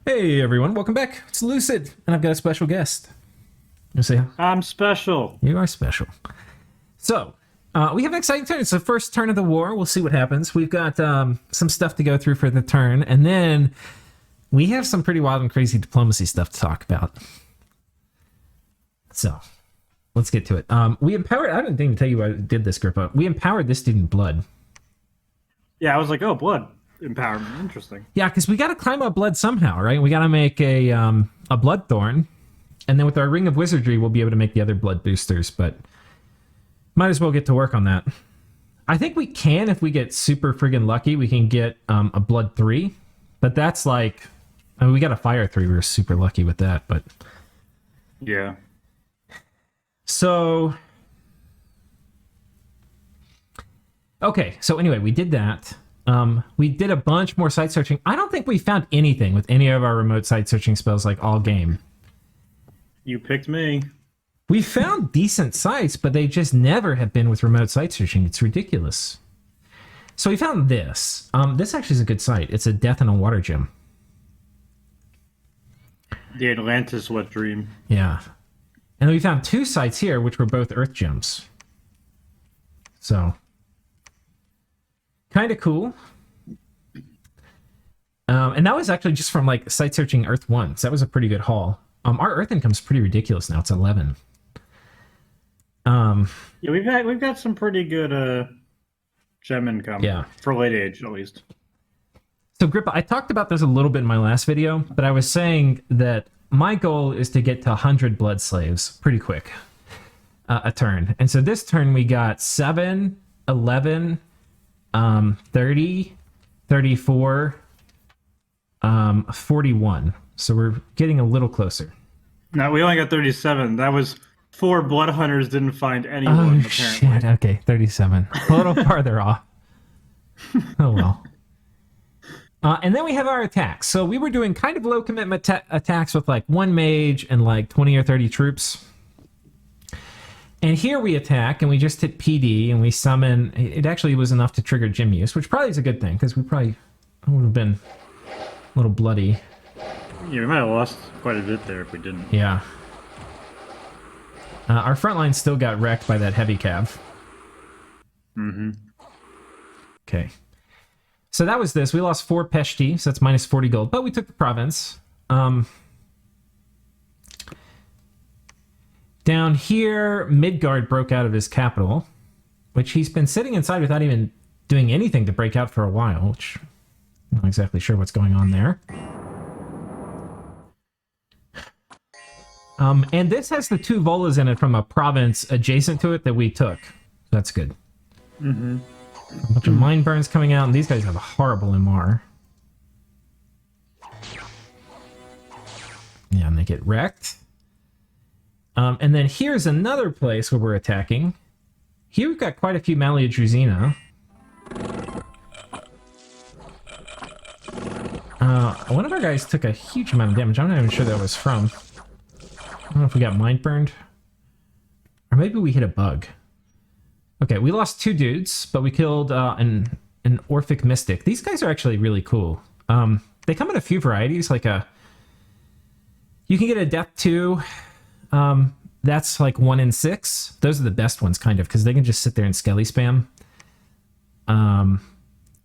Hey everyone, welcome back. It's Lucid, and I've got a special guest. You say I'm special. you are special. So, we have an exciting turn. It's the first turn of the war. We'll see what happens. We've got some stuff to go through for the turn, and then we have some pretty wild and crazy diplomacy stuff to talk about. So, let's get to it. We empowered. I didn't even tell you I did this, Grippa. We empowered this dude in blood. Yeah, I was like, oh, blood empowerment. Interesting. Yeah, because we got to climb up blood somehow, right? We got to make a blood thorn, and then with our ring of wizardry, we'll be able to make the other blood boosters. But might as well get to work on that. I think we can, if we get super friggin' lucky, we can get a blood 3. But that's like, I mean, we got a fire 3. We were super lucky with that. But Yeah. so okay. So anyway, we did that. We did a bunch more site searching. I don't think we found anything with any of our remote site searching spells like all game. You picked me. We found decent sites, but they just never have been with remote site searching. It's ridiculous. So we found this. This actually is a good site. It's a death in a water gem. The Atlantis wet dream. Yeah. And then we found 2 sites here, which were both earth gems. So, kind of cool. And that was actually just from like site searching Earth 1. So that was a pretty good haul. Our Earth income's pretty ridiculous now. It's 11. Yeah, we've got some pretty good gem income. Yeah. For late age, at least. So Grippa, I talked about this a little bit in my last video, but I was saying that my goal is to get to 100 blood slaves pretty quick a turn. And so this turn we got 7, 11, 30, 34, 41. So we're getting a little closer. No, we only got 37. That was 4 blood hunters didn't find anyone, Oh, apparently. shit. Okay, 37. A little farther off. Oh, well. And then we have our attacks. So we were doing kind of low commitment attacks with like 1 mage and like 20 or 30 troops. And here we attack and we just hit PD and we summon. It actually was enough to trigger gem use, which probably is a good thing because we probably would have been a little bloody. Yeah, we might have lost quite a bit there if we didn't. Yeah. Our front line still got wrecked by that heavy cav. Mm-hmm. Okay. So that was this. We lost 4 Peshti, so that's minus 40 gold, but we took the province. Down here, Midgard broke out of his capital, which he's been sitting inside without even doing anything to break out for a while, which I'm not exactly sure what's going on there. And this has the 2 Volas in it from a province adjacent to it that we took. That's good. Mm-hmm. A bunch of mine burns coming out, and these guys have a horrible MR. Yeah, and they get wrecked. And then here's another place where we're attacking. Here we've got quite a few Malia Druzina. One of our guys took a huge amount of damage. I'm not even sure that was from. I don't know if we got mind burned. Or maybe we hit a bug. Okay, we lost 2 dudes, but we killed an Orphic Mystic. These guys are actually really cool. They come in a few varieties, like a... You can get a Death 2. That's like 1 in 6. Those are the best ones, kind of, because they can just sit there and skelly spam.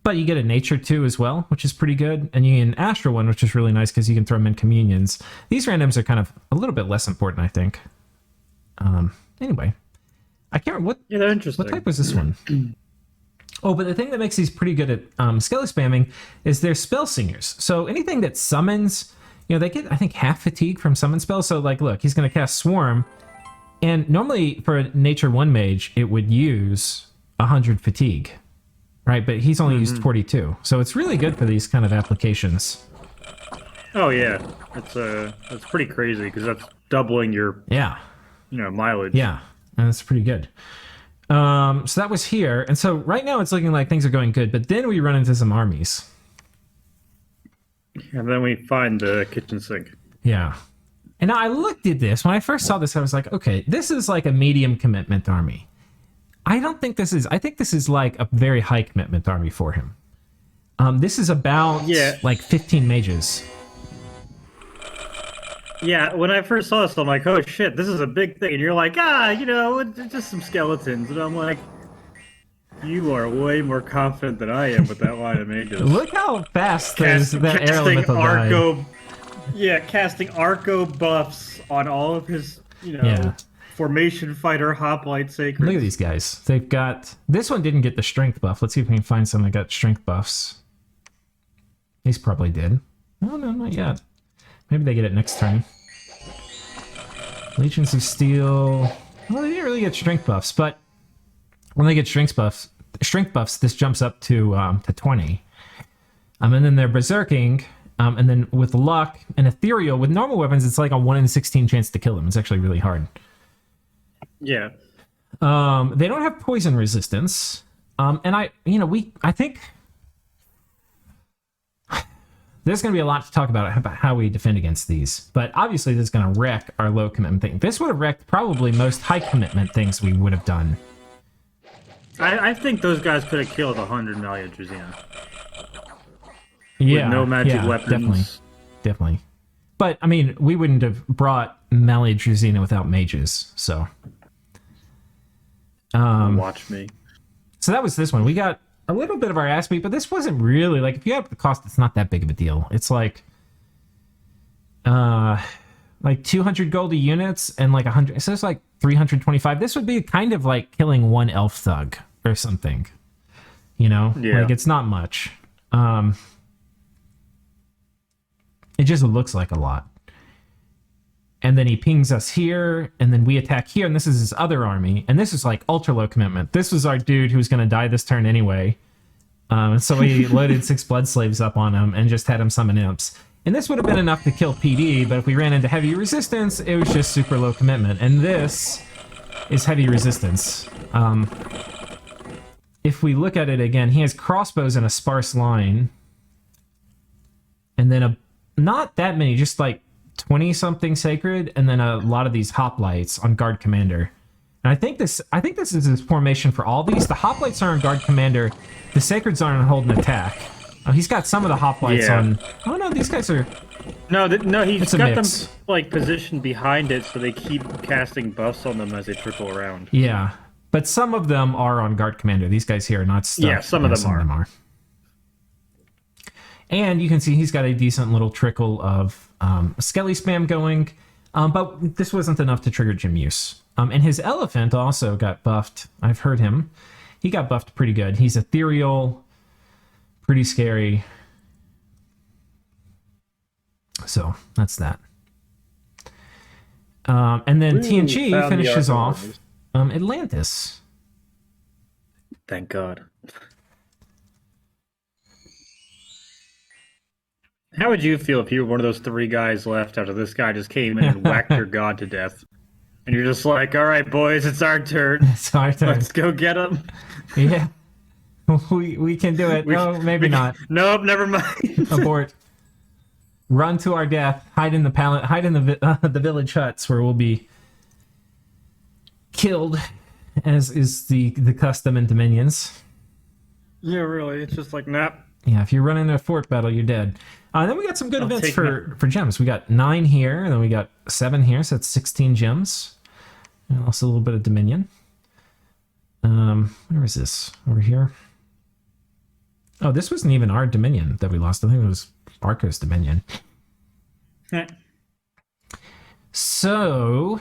But you get a Nature 2 as well, which is pretty good. And you get an Astral 1, which is really nice because you can throw them in communions. These randoms are kind of a little bit less important, I think. Anyway. I can't remember what... Yeah, they're interesting. What type was this one? Oh, but the thing that makes these pretty good at skelly spamming is they're spell singers. So anything that summons, you know, they get, I think, half fatigue from summon spells. So, like, look, he's going to cast Swarm. And normally, for a Nature 1 mage, it would use 100 fatigue. Right? But he's only used 42. So it's really good for these kind of applications. Oh, yeah. That's pretty crazy, because that's doubling your, Yeah. mileage. Yeah. And that's pretty good. So that was here. And so right now it's looking like things are going good. But then we run into some armies. And then we find the kitchen sink. Yeah. And I looked at this. When I first saw this, I was like, okay, this is like a medium commitment army. I don't think this is... I think this is like a very high commitment army for him. This is about like 15 mages. Yeah, when I first saw this, I'm like, oh shit, this is a big thing. And you're like, it's just some skeletons. And I'm like, you are way more confident than I am with that line of mages. Look how fast that air Casting elemental died. Arco, casting Arco buffs on all of his, formation fighter hoplite sacred. Look at these guys. They've got... This one didn't get the strength buff. Let's see if we can find some that got strength buffs. These probably did. Oh, no, not yet. Maybe they get it next turn. Legions of Steel... Well, they didn't really get strength buffs, but when they get strength buffs, this jumps up to 20. And then they're berserking, and then with luck and ethereal, with normal weapons, it's like a 1 in 16 chance to kill them. It's actually really hard. Yeah. They don't have poison resistance. And I think there's going to be a lot to talk about how we defend against these. But obviously this is going to wreck our low commitment thing. This would have wrecked probably most high commitment things we would have done. I think those guys could have killed 100 Malia Drazina. Yeah. With no magic weapons. Definitely. But, I mean, we wouldn't have brought Malia Drazina without mages, so... Watch me. So that was this one. We got a little bit of our ass beat, but this wasn't really like if you have the cost, it's not that big of a deal. It's like 200 gold a units and like 100. So it's like 325. This would be kind of like killing one elf thug or something. Like it's not much. It just looks like a lot. And then he pings us here, and then we attack here, and this is his other army. And this is like ultra low commitment. This was our dude who was going to die this turn anyway. And so we loaded 6 blood slaves up on him and just had him summon imps. And this would have been enough to kill PD, but if we ran into heavy resistance, it was just super low commitment. And this is heavy resistance. If we look at it again, he has crossbows in a sparse line. And then not that many, just like 20-something sacred, and then a lot of these hoplites on guard commander. And I think this is his formation for all these. The hoplites are on guard commander. The sacreds are on hold and attack. Oh, he's got some of the hoplites on. Oh no, these guys are. No, he's got them like positioned behind it, so they keep casting buffs on them as they trickle around. Yeah, but some of them are on guard commander. These guys here are not stuck. Yeah, some of them are. And you can see he's got a decent little trickle of Skelly spam going, but this wasn't enough to trigger gym use. And his elephant also got buffed. I've heard him. He got buffed pretty good. He's ethereal, pretty scary. So that's that. And then TNG finishes off Atlantis. Thank God. How would you feel if you were one of those 3 guys left after this guy just came in and whacked your god to death? And you're just like, all right, boys, it's our turn. It's our turn. Let's go get him. Yeah. We can do it. Maybe not. Nope, never mind. Abort. Run to our death. Hide in the village huts where we'll be killed, as is the custom in Dominions. Yeah, really. It's just like, nah. Yeah, if you run into a fort battle, you're dead. Then we got some good events for gems. We got 9 here, and then we got 7 here, so that's 16 gems. And also a little bit of Dominion. Where is this? Over here? Oh, this wasn't even our Dominion that we lost. I think it was Arco's Dominion. So,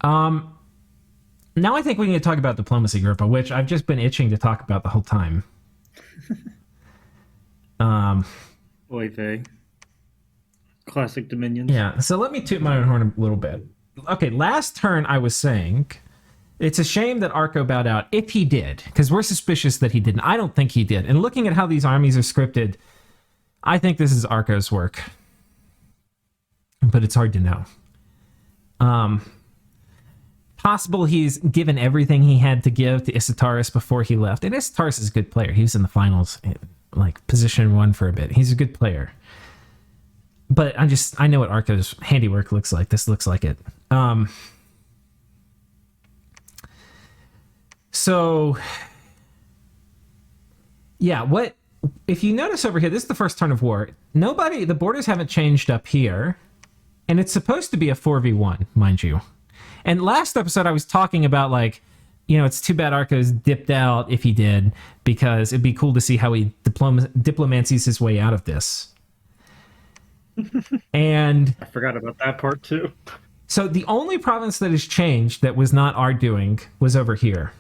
now I think we need to talk about diplomacy, Grippa, which I've just been itching to talk about the whole time. Oy vey. Classic Dominions. Yeah, so let me toot my own horn a little bit. Okay, last turn I was saying it's a shame that Arco bowed out, if he did, because we're suspicious that he didn't. I don't think he did. And looking at how these armies are scripted, I think this is Arco's work. But it's hard to know. Possible he's given everything he had to give to Isataris before he left. And Isataris is a good player. He was in the finals, like position 1 for a bit. He's a good player. But I know what Arco's handiwork looks like. This looks like it. So, yeah, if you notice over here, this is the first turn of war. The borders haven't changed up here. And it's supposed to be a 4v1, mind you. And last episode I was talking about, like, you know, it's too bad Arco's dipped out if he did, because it'd be cool to see how he diplomancies his way out of this. And I forgot about that part too. so the only province that has changed that was not our doing was over here.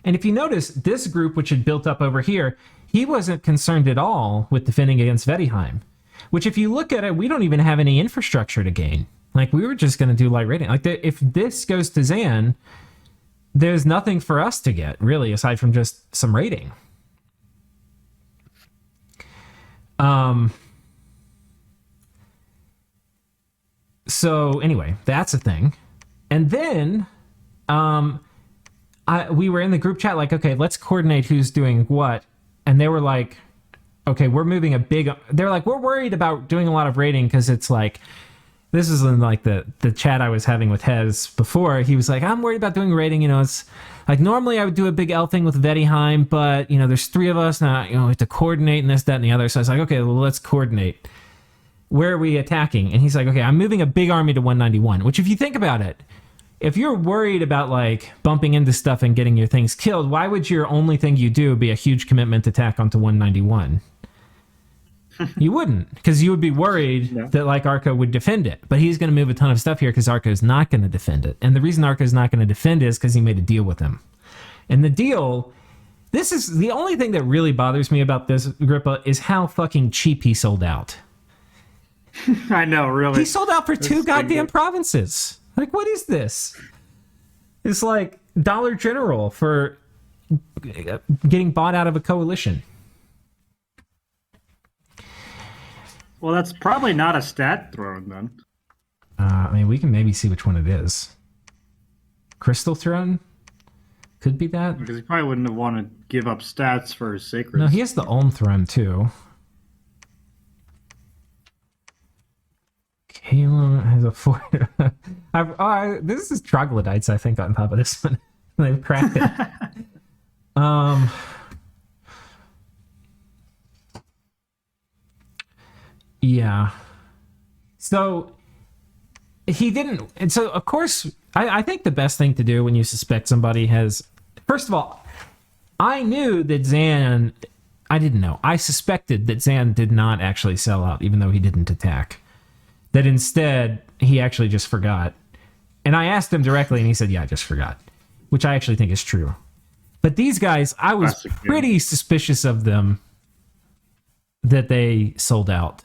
And if you notice, this group, which had built up over here, he wasn't concerned at all with defending against Vettiheim. Which, if you look at it, we don't even have any infrastructure to gain. Like, we were just going to do light raiding. Like, if this goes to Zan, there's nothing for us to get, really, aside from just some raiding. So, anyway, that's a thing. And then, we were in the group chat, like, okay, let's coordinate who's doing what. And they were like, okay, we're moving a big... They're like, we're worried about doing a lot of raiding because it's like... This is in like the chat I was having with Hez before. He was like, I'm worried about doing raiding. You know, it's like normally I would do a big L thing with Vettiheim, but, you know, there's 3 of us now, you know, we have to coordinate and this, that, and the other. So I was like, okay, well, let's coordinate. Where are we attacking? And he's like, okay, I'm moving a big army to 191, which if you think about it, if you're worried about like bumping into stuff and getting your things killed, why would your only thing you do be a huge commitment attack onto 191? You wouldn't, because you would be worried that like Arco would defend it. But he's going to move a ton of stuff here because Arco's not going to defend it. And the reason Arco's not going to defend it is because he made a deal with him. And the deal, this is the only thing that really bothers me about this, Grippa, is how fucking cheap he sold out. I know, really. He sold out for 2 goddamn provinces. Like, what is this? It's like Dollar General for getting bought out of a coalition. Well, that's probably not a stat throne, then. I mean, we can maybe see which one it is. Crystal Throne? Could be that. Because he probably wouldn't have wanted to give up stats for his sacred. No, he has the Ulm Throne, too. Caleb has a 4... this is troglodytes, I think, on top of this one. They've cracked it. Yeah. So he didn't. And so, of course, I think the best thing to do when you suspect somebody has. First of all, I knew that Zan. I didn't know. I suspected that Zan did not actually sell out, even though he didn't attack. That instead, he actually just forgot. And I asked him directly, and he said, yeah, I just forgot. Which I actually think is true. But these guys, I was pretty suspicious of them that they sold out.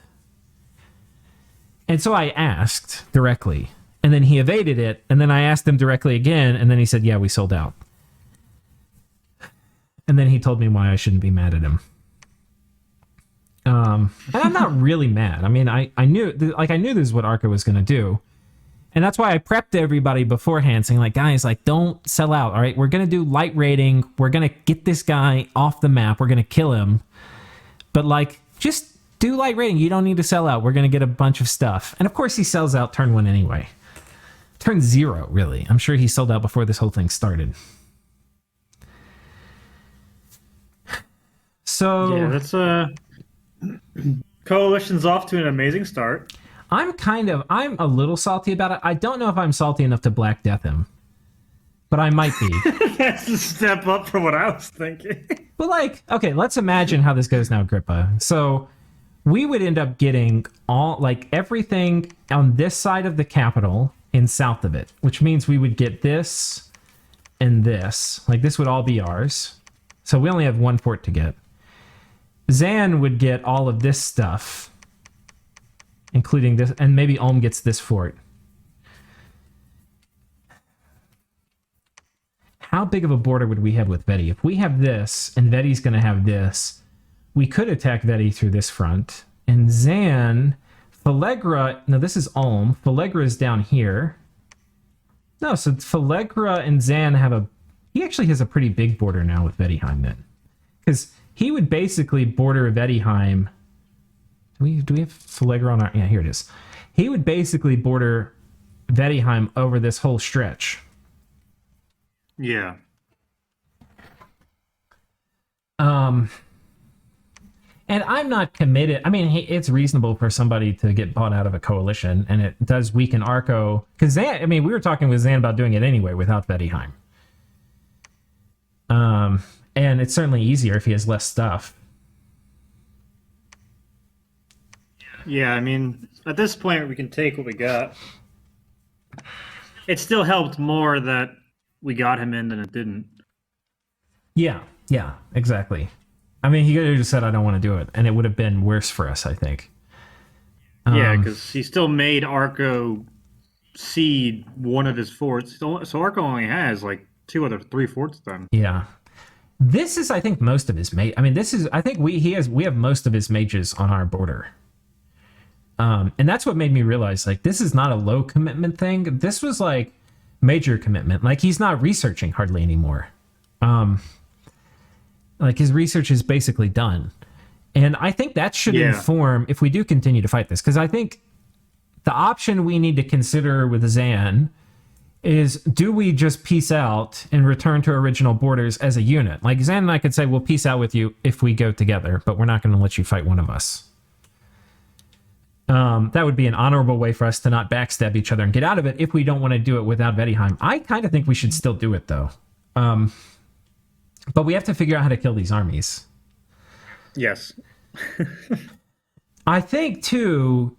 And so I asked directly, and then he evaded it, and then I asked him directly again, and then he said, yeah, we sold out. And then he told me why I shouldn't be mad at him. And I'm not really mad. I mean, I knew this is what Arco was going to do. And that's why I prepped everybody beforehand, saying, like, guys, like, don't sell out, all right? We're going to do light raiding. We're going to get this guy off the map. We're going to kill him. But, like, just do light raiding. You don't need to sell out. We're going to get a bunch of stuff. And, of course, he sells out turn 1 anyway. Turn 0, really. I'm sure he sold out before this whole thing started. So... yeah, that's Coalition's off to an amazing start. I'm a little salty about it. I don't know if I'm salty enough to Black Death him. But I might be. That's a step up from what I was thinking. But, like, okay, let's imagine how this goes now, Grippa. So... we would end up getting all, like, everything on this side of the capital and south of it, which means we would get this and this. Like, this would all be ours. So we only have 1 fort to get. Zan would get all of this stuff, including this, and maybe Ulm gets this fort. How big of a border would we have with Vetti? If we have this, and Vetti's going to have this, we could attack Vetti through this front. And Zan, Falegra, no, this is Ulm. Falegra is down here. No, so Falegra and Zan have he actually has a pretty big border now with Vettiheim then. Because he would basically border Vettiheim. Do we have Falegra on our... yeah, here it is. He would basically border Vettiheim over this whole stretch. Yeah. And I'm not committed. I mean, it's reasonable for somebody to get bought out of a coalition, and it does weaken Arco. Because Zan, I mean, we were talking with Zan about doing it anyway without Vettiheim. And it's certainly easier if he has less stuff. Yeah, I mean, at this point, we can take what we got. It still helped more that we got him in than it didn't. Yeah, exactly. I mean, he could have just said, I don't want to do it, and it would have been worse for us, I think. Yeah, because he still made Arco cede one of his forts. So Arco only has, like, 3 forts then. Yeah. This is, I think, most of his mage. I mean, this is, I think we have most of his mages on our border. And that's what made me realize, like, this is not a low commitment thing. This was, like, major commitment. Like, he's not researching hardly anymore. Like, his research is basically done. And I think that should inform, if we do continue to fight this, because I think the option we need to consider with Zan is, do we just peace out and return to original borders as a unit? Like, Zan and I could say, we'll peace out with you if we go together, but we're not going to let you fight one of us. That would be an honorable way for us to not backstab each other and get out of it if we don't want to do it without Vettiheim. I kind of think we should still do it, though. But we have to figure out how to kill these armies. Yes. I think, too,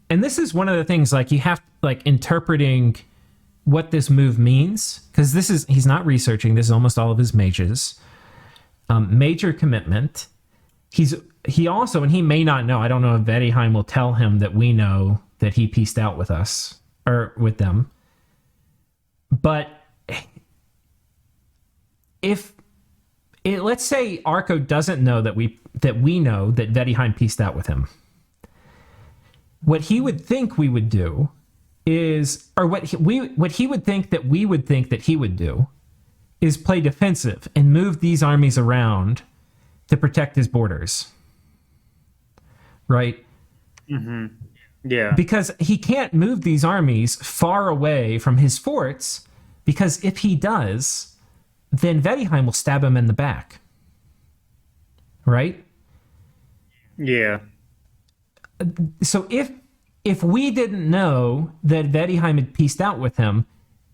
and this is one of the things, like, you have, like, interpreting what this move means, because he's not researching. This is almost all of his mages. Major commitment. He also, and he may not know, I don't know if Vettiheim will tell him that we know that he pieced out with us, or with them. But let's say Arco doesn't know that we know that Vettiheim pieced out with him. What he would think we would do is, or what he would think that we would think that he would do, is play defensive and move these armies around to protect his borders. Right? Mm-hmm. Yeah. Because he can't move these armies far away from his forts, because if he does, then Vettiheim will stab him in the back. Right? Yeah. So if we didn't know that Vettiheim had pieced out with him,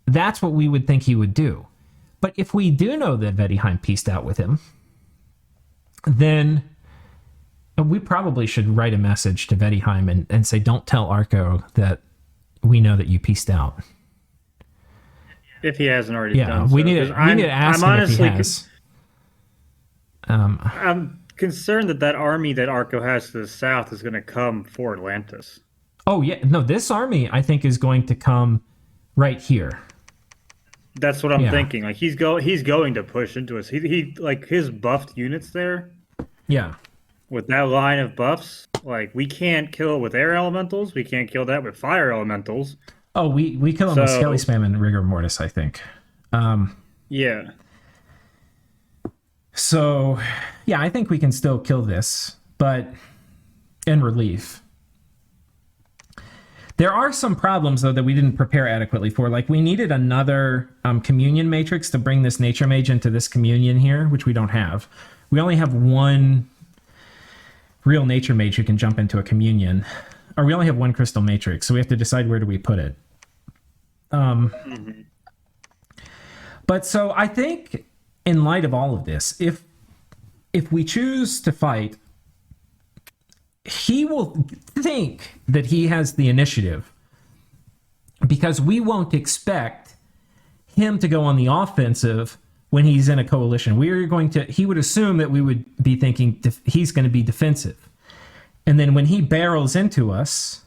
that's what we would think he would do. But if we do know that Vettiheim pieced out with him, then we probably should write a message to Vettiheim and say, don't tell Arco that we know that you pieced out. If he hasn't already done so. We need to ask him if he has. I'm concerned that army that Arco has to the south is going to come for Atlantis. Oh, yeah. No, this army, I think, is going to come right here. That's what I'm thinking. Like, he's going to push into us. He like, his buffed units there. Yeah. With that line of buffs, like, we can't kill it with air elementals. We can't kill that with fire elementals. Oh, we kill him with Skelly Spam and Rigor Mortis, I think. Yeah. So, yeah, I think we can still kill this, but in relief. There are some problems, though, that we didn't prepare adequately for. Like, we needed another communion matrix to bring this nature mage into this communion here, which we don't have. We only have one real nature mage who can jump into a communion. Or we only have one crystal matrix, so we have to decide where do we put it. But so I think, in light of all of this, if we choose to fight, he will think that he has the initiative, because we won't expect him to go on the offensive when he's in a coalition. He would assume that we would be thinking he's going to be defensive. And then when he barrels into us,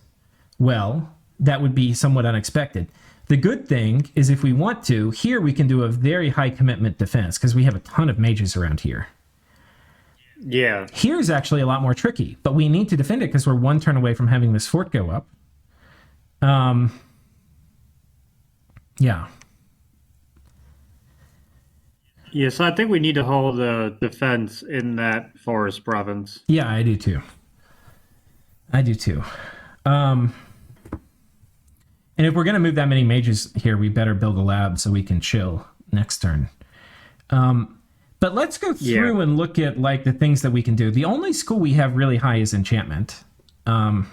well, that would be somewhat unexpected. The good thing is, if we want to, here we can do a very high commitment defense, because we have a ton of mages around here. Yeah. Here's actually a lot more tricky, but we need to defend it because we're one turn away from having this fort go up. Yeah. Yeah, so I think we need to hold the defense in that forest province. Yeah, I do too. And if we're going to move that many mages here, we better build a lab so we can chill next turn. But let's go through and look at like the things that we can do. The only school we have really high is enchantment. I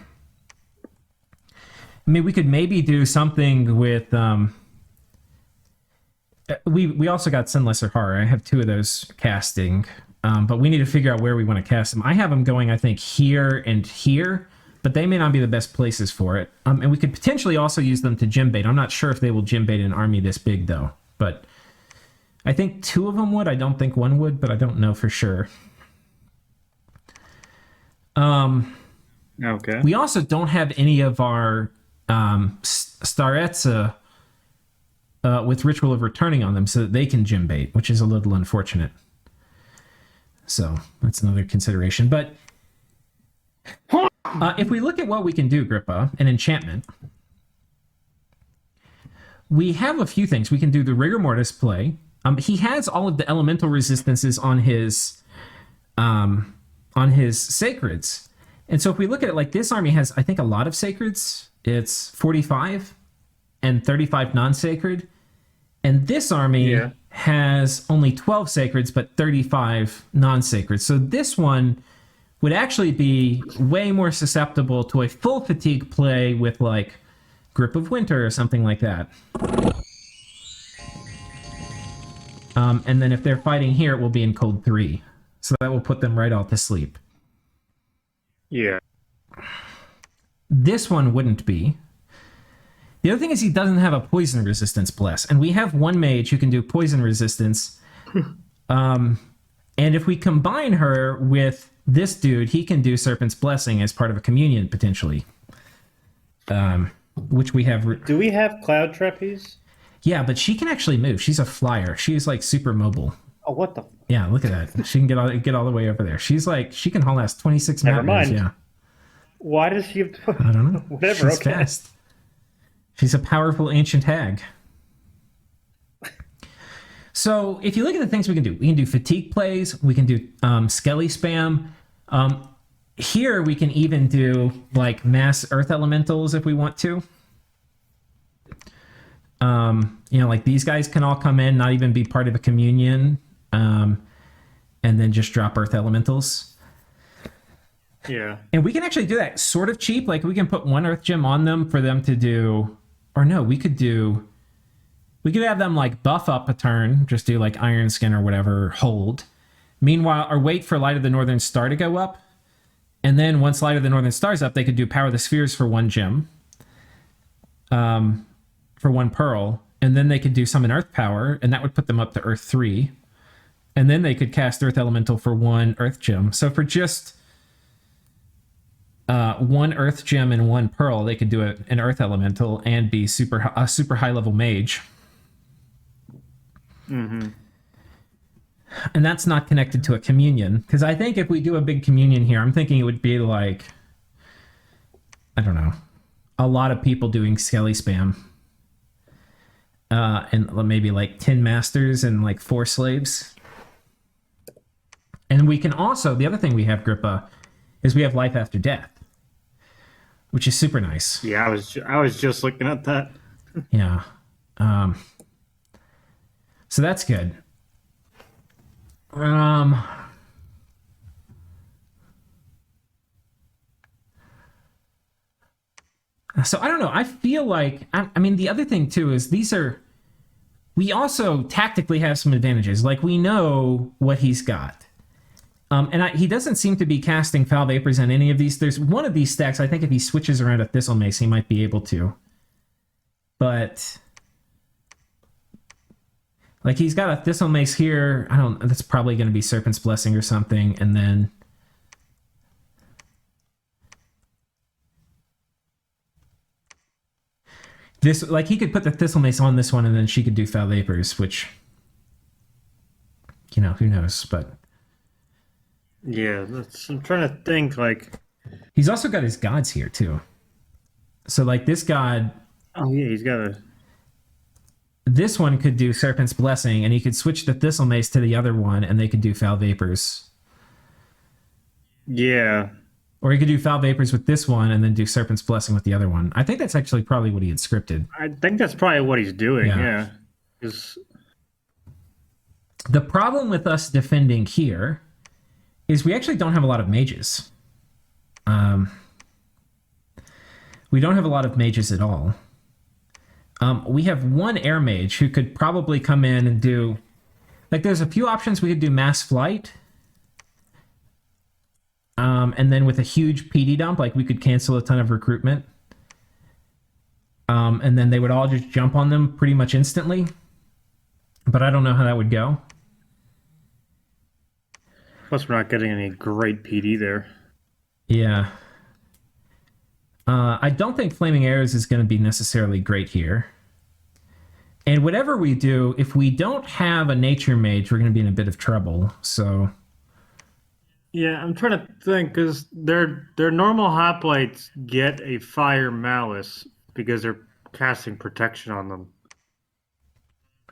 mean, we could maybe do something with. We also got Sin Lesser Horror. I have 2 of those casting, but we need to figure out where we want to cast them. I have them going, I think, here and here, but they may not be the best places for it. And we could potentially also use them to gym bait. I'm not sure if they will gym bait an army this big though, but. I think 2 of them would. I don't think 1 would, but I don't know for sure. Okay. We also don't have any of our strats with Ritual of Returning on them so that they can gym bait, which is a little unfortunate. So that's another consideration. But if we look at what we can do, Grippa, an enchantment, we have a few things. We can do the Rigor Mortis play. He has all of the elemental resistances on his sacreds. And so if we look at it, like this army has, I think, a lot of sacreds. It's 45 and 35 non-sacred. And this army has only 12 sacreds, but 35 non-sacred. So this one would actually be way more susceptible to a full fatigue play with like Grip of Winter or something like that. And then if they're fighting here, it will be in cold 3. So that will put them right all to sleep. Yeah. This one wouldn't be. The other thing is he doesn't have a poison resistance bless. And we have 1 mage who can do poison resistance. And if we combine her with this dude, he can do Serpent's Blessing as part of a communion, potentially. Which we have... Do we have Cloud Trapeze? Yeah, but she can actually move. She's a flyer. She's like super mobile. Oh, what the? Yeah, look at that. She can get all the way over there. She's like, she can haul ass 26 Never mountains. mind. Yeah. Why does she have to... I don't know. Whatever, She's okay. fast. She's a powerful ancient hag. So if you look at the things we can do fatigue plays. We can do skelly spam. Here we can even do like mass earth elementals if we want to. Like these guys can all come in, not even be part of a communion, and then just drop earth elementals. Yeah. And we can actually do that sort of cheap. Like we can put 1 earth gem on them for them to do, or no, we could have them like buff up a turn, just do like Iron Skin or whatever, hold. Meanwhile, or wait for Light of the Northern Star to go up. And then once Light of the Northern Star's up, they could do Power of the Spheres for 1 gem. For 1 pearl, and then they could do Summon Earth Power, and that would put them up to Earth 3. And then they could cast Earth Elemental for 1 Earth Gem. So for just 1 Earth Gem and 1 pearl, they could do an Earth Elemental and be a super high level mage. Mm-hmm. And that's not connected to a communion, because I think if we do a big communion here, I'm thinking it would be like, I don't know, a lot of people doing skelly spam. And maybe like 10 masters and like 4 slaves. And we can also, the other thing we have, Grippa, is we have Life After Death, which is super nice. Yeah, I was just looking at that. Yeah. So that's good. So I don't know. I feel like, I mean, the other thing too is we also tactically have some advantages. Like we know what he's got. He doesn't seem to be casting Foul Vapors on any of these. There's one of these stacks, I think if he switches around a Thistle Mace, he might be able to. But like he's got a Thistle Mace here. That's probably going to be Serpent's Blessing or something. And then this, like he could put the Thistle Mace on this one and then she could do Foul Vapors, which, who knows, but. Yeah, I'm trying to think, like. He's also got his gods here too. So like this god. Oh yeah, he's got a. This one could do Serpent's Blessing and he could switch the Thistle Mace to the other one and they could do Foul Vapors. Yeah. Or he could do Foul Vapors with this one and then do Serpent's Blessing with the other one. I think that's actually probably what he had scripted. I think that's probably what he's doing, yeah. The problem with us defending here is we actually don't have a lot of mages. We don't have a lot of mages at all. We have one air mage who could probably come in and do... Like, there's a few options. We could do mass flight. And then with a huge PD dump, like, we could cancel a ton of recruitment. And then they would all just jump on them pretty much instantly. But I don't know how that would go. Plus, we're not getting any great PD there. Yeah. I don't think Flaming Arrows is going to be necessarily great here. And whatever we do, if we don't have a Nature Mage, we're going to be in a bit of trouble. So... Yeah, I'm trying to think, because their normal hoplites get a Fire Malice because they're casting protection on them.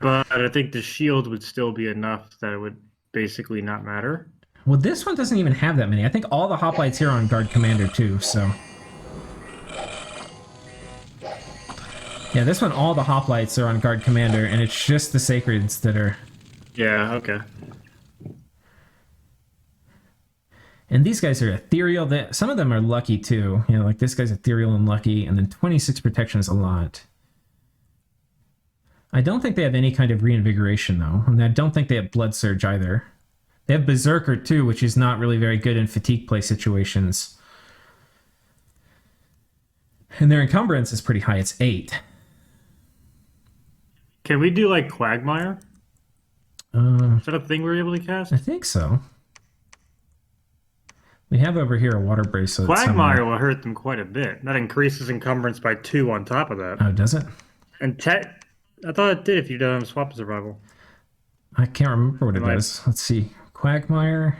But I think the shield would still be enough that it would basically not matter. Well, this one doesn't even have that many. I think all the hoplites here are on Guard Commander too, so... Yeah, this one, all the hoplites are on Guard Commander, and it's just the Sacreds that are... Yeah, okay. And these guys are ethereal. Some of them are lucky too. You know, like this guy's ethereal and lucky, and then 26 protection is a lot. I don't think they have any kind of reinvigoration though, and I don't think they have Blood Surge either. They have Berserker too, which is not really very good in fatigue play situations. And their encumbrance is pretty high. It's 8. Can we do like Quagmire? Is that a thing we're able to cast? I think so. We have over here a water bracelet. Quagmire will hurt them quite a bit. That increases encumbrance by 2 on top of that. Oh, does it? And I thought it did if you done swap survival. I can't remember what it does. Let's see. Quagmire.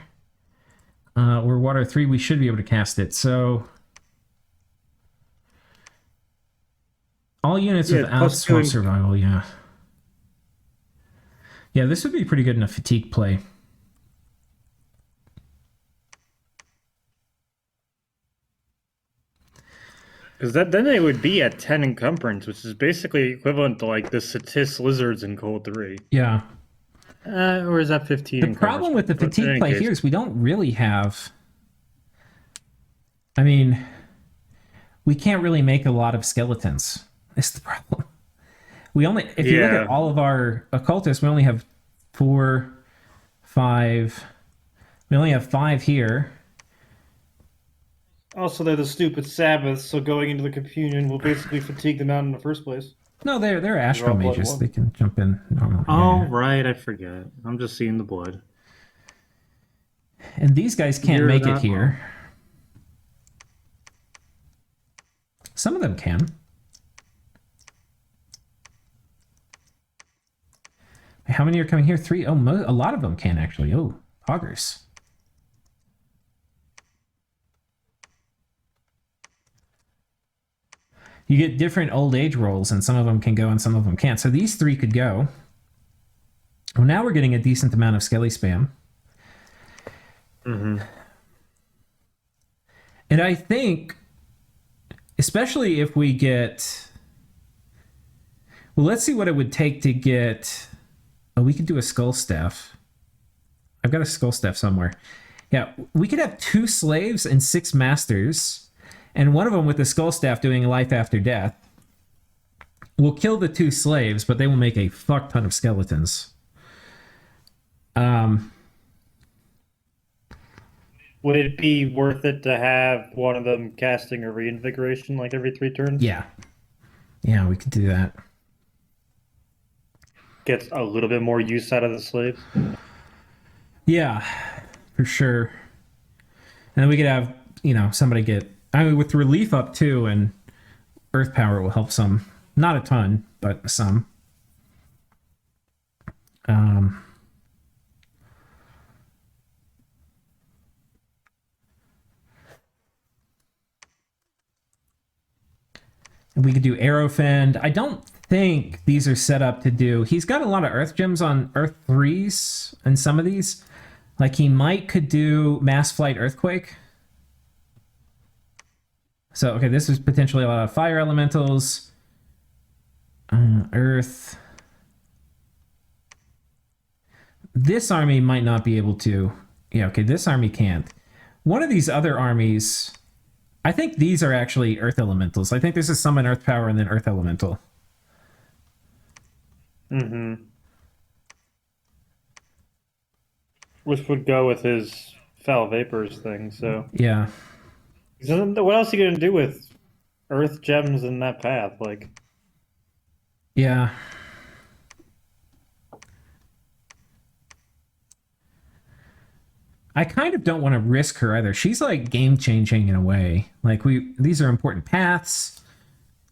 We're water 3. We should be able to cast it. So all units without swap survival, yeah. Yeah, this would be pretty good in a fatigue play. Because then they would be at 10 encumbrance, which is basically equivalent to like the Satis lizards in Cold 3. Yeah. Or is that 15? The problem with the fatigue play here is we don't really have... I mean, we can't really make a lot of skeletons. That's the problem. We only... If you look at all of our occultists, we only have 4, 5... We only have 5 here. Also, they're the stupid Sabbaths, so going into the communion will basically fatigue them out in the first place. No, they're Astro Mages. They can jump in normally. Oh, yeah. Right, I forget. I'm just seeing the blood. And these guys can't make it here. Some of them can. How many are coming here? 3? Oh, a lot of them can, actually. Oh, Bogarus. You get different old age rolls, and some of them can go and some of them can't. So these 3 could go. Well, now we're getting a decent amount of Skelly spam. Mm-hmm. And I think, especially if we get... Well, let's see what it would take to get... Oh, we could do a Skull Staff. I've got a Skull Staff somewhere. Yeah, we could have 2 slaves and 6 masters... And one of them with the Skull Staff doing life after death will kill the 2 slaves, but they will make a fuck ton of skeletons. Would it be worth it to have one of them casting a reinvigoration like every 3 turns? Yeah. Yeah, we could do that. Gets a little bit more use out of the slaves. Yeah, for sure. And then we could have, somebody get... I mean, with relief up too, and earth power will help some. Not a ton, but some. And we could do Arrowfend. I don't think these are set up to do... He's got a lot of earth gems on earth 3s and some of these. Like he could do Mass Flight Earthquake. So, okay, this is potentially a lot of fire elementals. Earth. this army might not be able to. Yeah, okay, this army can't. One of these other armies, I think these are actually Earth Elementals. I think this is Summon Earth Power and then Earth Elemental. Mm-hmm. Which would go with his foul vapors thing, so. Yeah. What else are you gonna do with earth gems in that path? Like, Yeah. I kind of don't want to risk her either. She's like game changing in a way. Like these are important paths.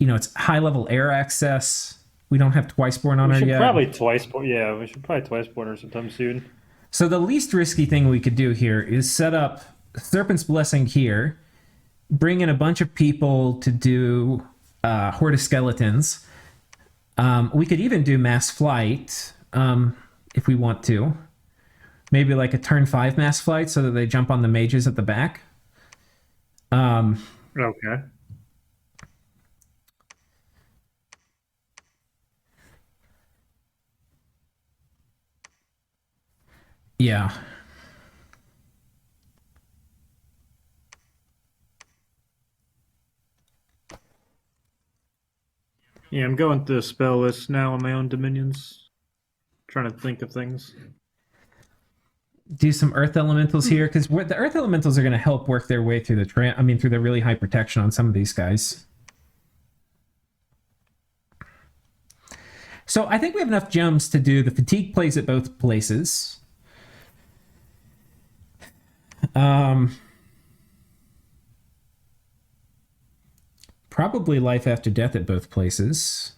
You know, it's high level air access. We don't have Twice Born on we her should yet. probably twice. Yeah, we should probably twice born her sometime soon. So the least risky thing we could do here is set up Serpent's Blessing here, bring in a bunch of people to do Horde of Skeletons. We could even do Mass Flight if we want to. Maybe like a turn 5 Mass Flight so that they jump on the mages at the back. Okay. Yeah. Yeah, I'm going through the spell list now on my own dominions. Trying to think of things. Do some Earth Elementals here, because the Earth Elementals are going to help work their way through through the really high protection on some of these guys. So I think we have enough gems to do the fatigue plays at both places. Probably life after death at both places.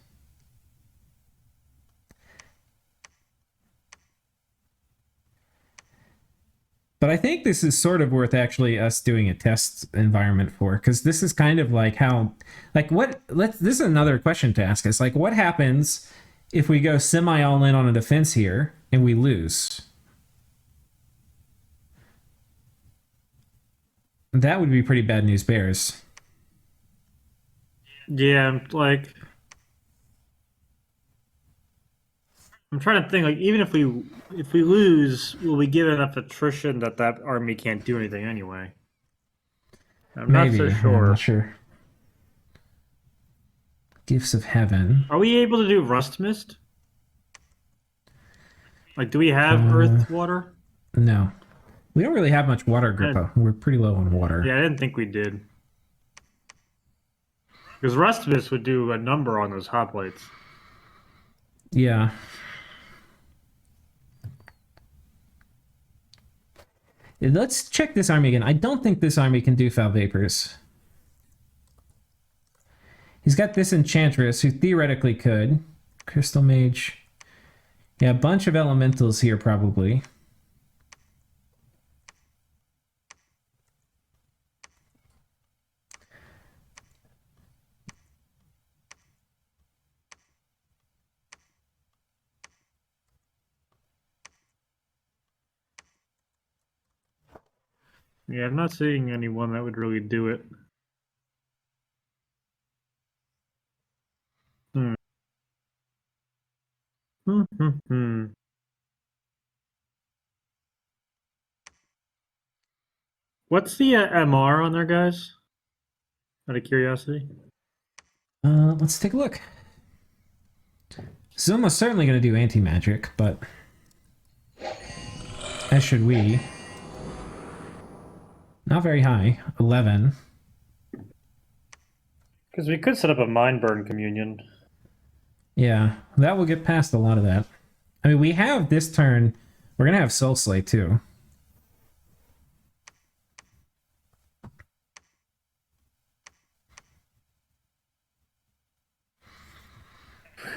But I think this is sort of worth actually us doing a test environment for, because this is kind of like this is another question to ask us. Like, what happens if we go semi all in on a defense here and we lose? That would be pretty bad news bears. Yeah, I'm trying to think. Like, even if we lose, will we get enough attrition that army can't do anything anyway? I'm Maybe. not so sure. I'm not sure. Gifts of Heaven. Are we able to do Rust Mist? Like, do we have Earth Water? No. We don't really have much water, Grippa. We're pretty low on water. Yeah, I didn't think we did. Because Rust Mist would do a number on those hoplites. Yeah. Let's check this army again. I don't think this army can do Foul Vapors. He's got this Enchantress, who theoretically could. Crystal Mage. Yeah, a bunch of Elementals here, probably. Yeah, I'm not seeing anyone that would really do it. What's the MR on there, guys? Out of curiosity. Let's take a look. Zuma's certainly going to do anti-magic, but as should we. Not very high. 11. Because we could set up a Mind Burn Communion. Yeah, that will get past a lot of that. I mean, we have this turn. We're going to have Soul Slay, too.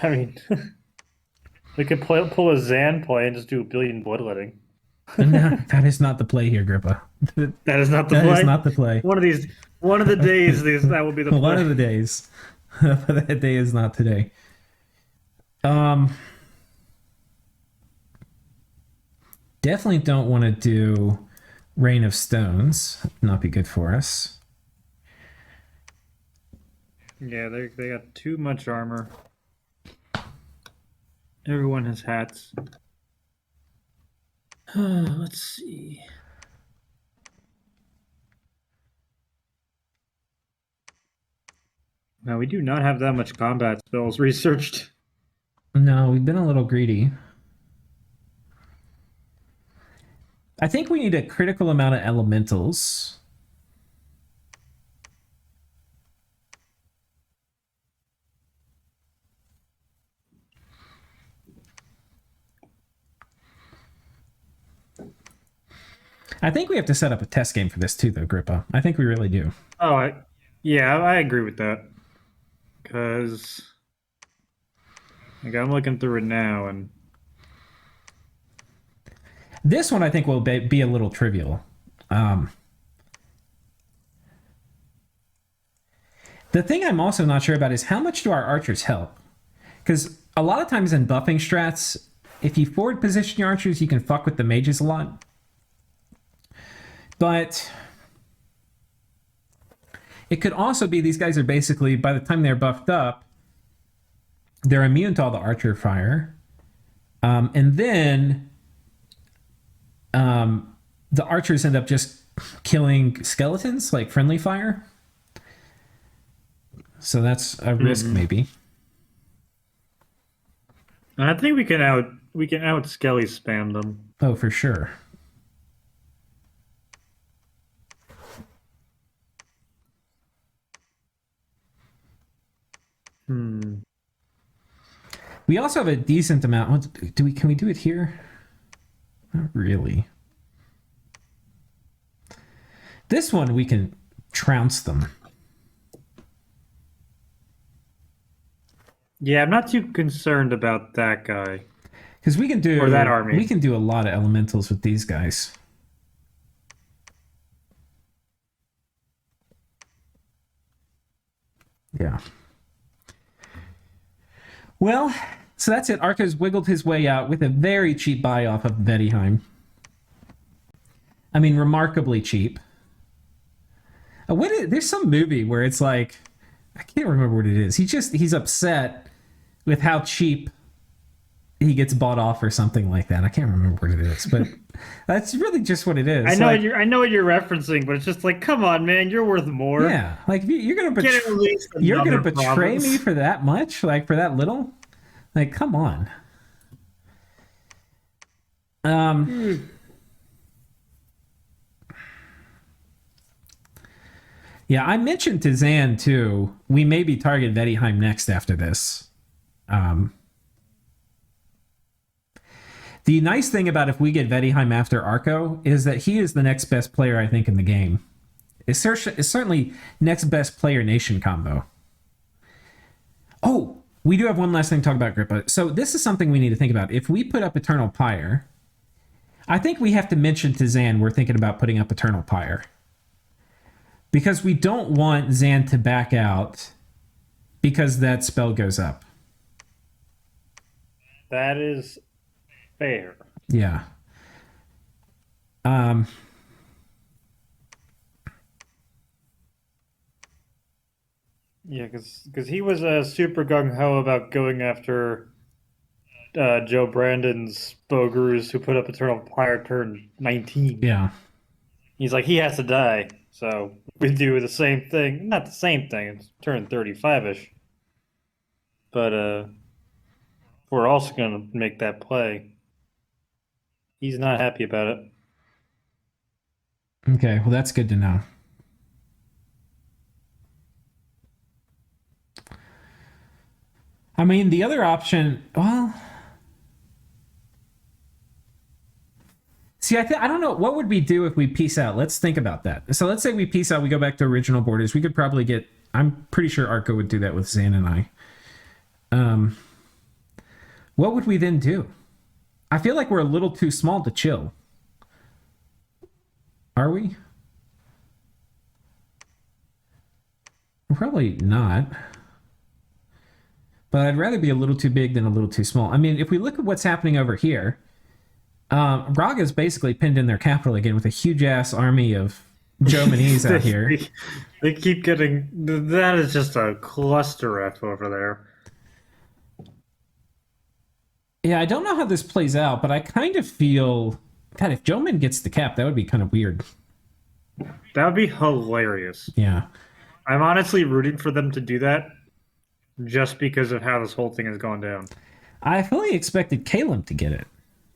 I mean, we could pull a Zan play and just do a billion bloodletting. No, that is not the play here, Grippa. That is not the play? That is not the play. One of the days, that will be the play. One of the days. But that day is not today. Definitely don't want to do Rain of Stones. Not be good for us. Yeah, they got too much armor. Everyone has hats. Let's see. Now we do not have that much combat spells researched. No, we've been a little greedy. I think we need a critical amount of elementals. I think we have to set up a test game for this too, though, Grippa. I think we really do. Oh, yeah, I agree with that. Because like, I'm looking through it now, and This one I think will be a little trivial. The thing I'm also not sure about is how much do our archers help? Because a lot of times in buffing strats, if you forward position your archers, you can fuck with the mages a lot. But it could also be these guys are basically, by the time they're buffed up, they're immune to all the archer fire. And then the archers end up just killing skeletons, like friendly fire. So that's a risk, maybe. I think we can out Skelly spam them. Oh, for sure. We also have a decent amount. Can we do it here? Not really. This one we can trounce them. Yeah, I'm not too concerned about that guy. Because we can do Or that army. We can do a lot of elementals with these guys. Yeah. Well, so that's it. Arco's wiggled his way out with a very cheap buy off of Vettiheim. I mean, remarkably cheap. There's some movie where it's like, I can't remember what it is. He's upset with how cheap he gets bought off or something like that. I can't remember what it is, but that's really just what it is. I know what you're referencing, but it's just like, come on, man, you're worth more. Yeah, like you're gonna you're gonna betray me for that much, like for that little, like come on. Yeah, I mentioned to Zan too. We maybe target Vettiheim next after this. The nice thing about if we get Vettiheim after Arco is that he is the next best player, I think, in the game. It's certainly next best player nation combo. Oh, we do have one last thing to talk about, Grippa. So this is something we need to think about. If we put up Eternal Pyre, I think we have to mention to Zan we're thinking about putting up Eternal Pyre. Because we don't want Zan to back out because that spell goes up. That is fair. Yeah. Yeah, because he was super gung-ho about going after Joe Brandon's Bogarus, who put up Eternal Pyre turn 19. Yeah. He's like, he has to die. So we do the same thing. Not the same thing. It's turn 35-ish. But we're also going to make that play. He's not happy about it. Okay, well, that's good to know. I mean, the other option, well... See, I don't know. What would we do if we peace out? Let's think about that. So let's say we peace out, we go back to original borders. We could probably get... I'm pretty sure Arco would do that with Zan and I. What would we then do? I feel like we're a little too small to chill. Are we? We're probably not. But I'd rather be a little too big than a little too small. I mean, if we look at what's happening over here, Raga's basically pinned in their capital again with a huge-ass army of Jomanese out here. They keep getting... That is just a cluster F over there. Yeah, I don't know how this plays out, but I kind of feel God, if Joman gets the cap, that would be kind of weird. That would be hilarious. Yeah. I'm honestly rooting for them to do that just because of how this whole thing has gone down. I fully expected Caleb to get it,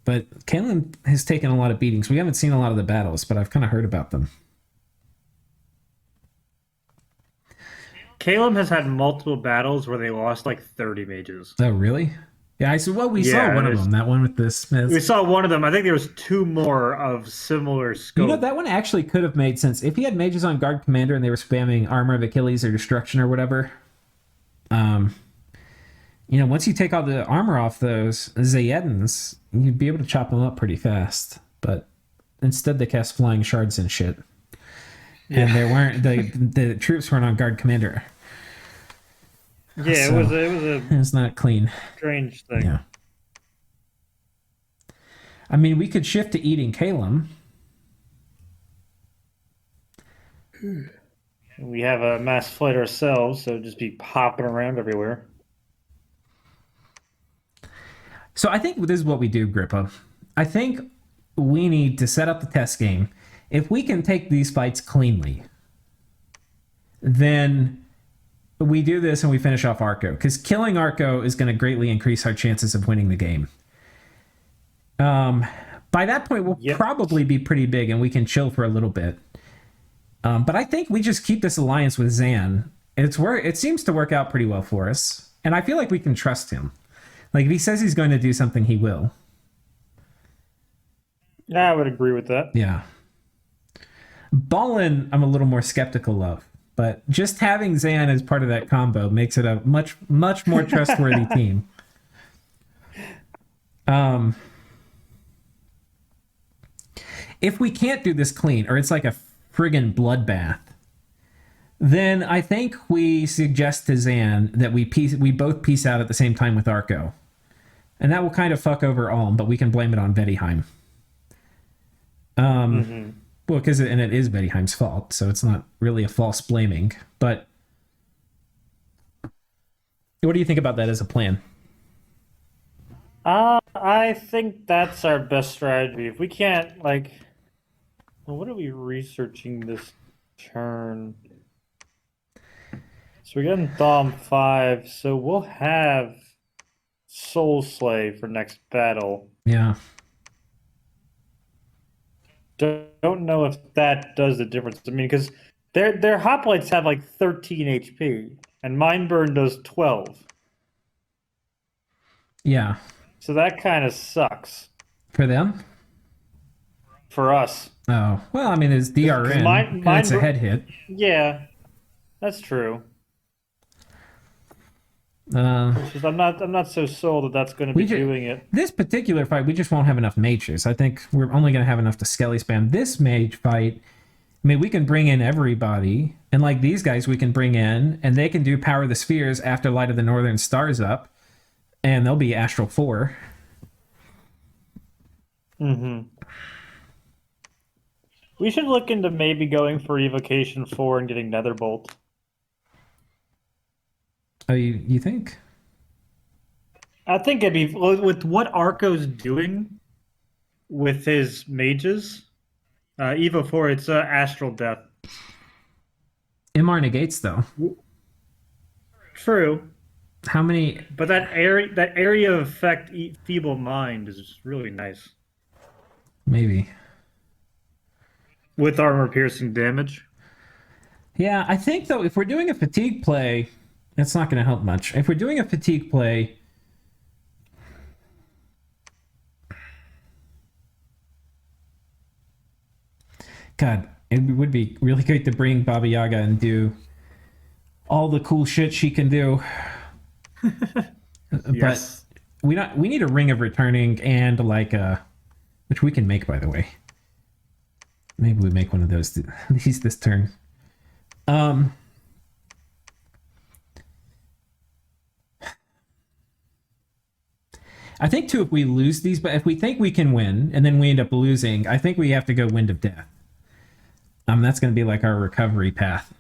but Caleb has taken a lot of beatings. We haven't seen a lot of the battles, but I've kind of heard about them. Caleb has had multiple battles where they lost like 30 mages. Oh, really? Yeah, I said, well, we saw one of them, that one with the Smiths. We saw one of them. I think there was two more of similar scope. You know, that one actually could have made sense. If he had mages on guard commander and they were spamming Armor of Achilles or Destruction or whatever, once you take all the armor off those Zayedans, you'd be able to chop them up pretty fast. But instead they cast Flying Shards and shit. Yeah. And there weren't, the troops weren't on guard commander. Yeah, so it was not clean. Strange thing. Yeah. I mean, we could shift to eating Kalem. We have a mass flight ourselves, so just be popping around everywhere. So I think this is what we do, Grippa. I think we need to set up the test game. If we can take these fights cleanly, then we do this and we finish off Arco, because killing Arco is going to greatly increase our chances of winning the game. By that point, we'll probably be pretty big and we can chill for a little bit. But I think we just keep this alliance with Zan. It seems to work out pretty well for us. And I feel like we can trust him. Like, if he says he's going to do something, he will. Yeah, I would agree with that. Yeah. Ballin, I'm a little more skeptical of. But just having Zan as part of that combo makes it a much, much more trustworthy team. If we can't do this clean, or it's like a friggin' bloodbath, then I think we suggest to Zan that we both peace out at the same time with Arco. And that will kind of fuck over Ulm, but we can blame it on Vettiheim. Well, because it is Vettiheim's fault, so it's not really a false blaming. But what do you think about that as a plan? I think that's our best strategy. If we can't, what are we researching this turn? So we're getting Thom 5, so we'll have Soul Slay for next battle. Yeah. Don't know if that does the difference. I mean, because their hoplites have 13 HP, and Mindburn does 12. Yeah. So that kind of sucks. For them? For us. Oh. Well, I mean, it's DRN. It's a head hit. Yeah. That's true. I'm not so sold that that's going to be doing it. This particular fight, we just won't have enough mages. I think we're only going to have enough to skelly spam. This mage fight, I mean, we can bring in everybody, and these guys we can bring in, and they can do Power of the Spheres after Light of the Northern Stars up, and they'll be Astral 4. We should look into maybe going for Evocation 4 and getting Netherbolt. Oh, you think? I think it'd be, with what Arco's doing with his mages, Evo 4, it's Astral Death. MR negates, though. True. How many? But that area of effect, Feeble Mind, is really nice. Maybe. With armor-piercing damage. Yeah, I think, though, if we're doing a fatigue play, it's not going to help much. If we're doing a fatigue play, God, it would be really great to bring Baba Yaga and do all the cool shit she can do. Yes. But we need a Ring of Returning and which we can make, by the way. Maybe we make one of those this turn. I think too, if we lose these, but if we think we can win and then we end up losing, I think we have to go Wind of Death. That's going to be our recovery path.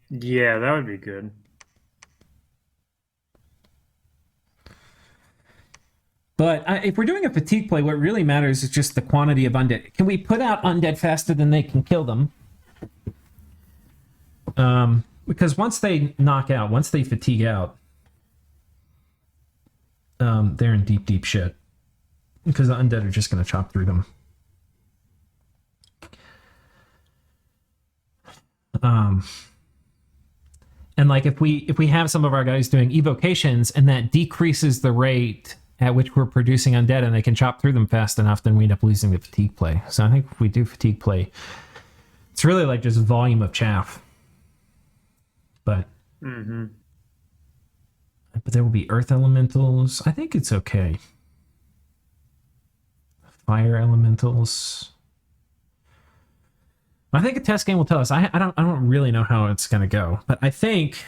Yeah, that would be good. But if we're doing a fatigue play, what really matters is just the quantity of undead. Can we put out undead faster than they can kill them? Because once they knock out, once they fatigue out, they're in deep, deep shit. Because the undead are just going to chop through them. And like if we have some of our guys doing evocations and that decreases the rate at which we're producing undead and they can chop through them fast enough, then we end up losing the fatigue play. So I think if we do fatigue play, it's really like just volume of chaff. But but there will be earth elementals. I think it's okay. Fire elementals. I think a test game will tell us. I don't really know how it's gonna go, but I think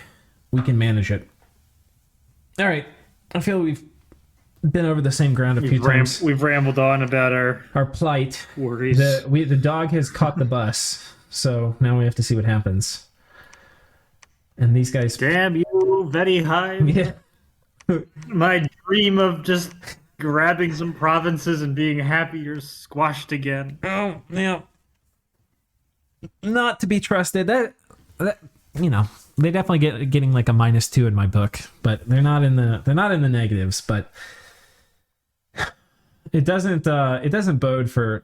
we can manage it. All right, I feel we've been over the same ground a few times. We've rambled on about our plight. worries. The dog has caught the bus, so now we have to see what happens. And these guys. Damn you, very high. Yeah. My dream of just grabbing some provinces and being happy you're squashed again. Oh, yeah. Not to be trusted. That you know, they definitely getting like a -2 in my book, but they're not in the negatives. But it doesn't bode for.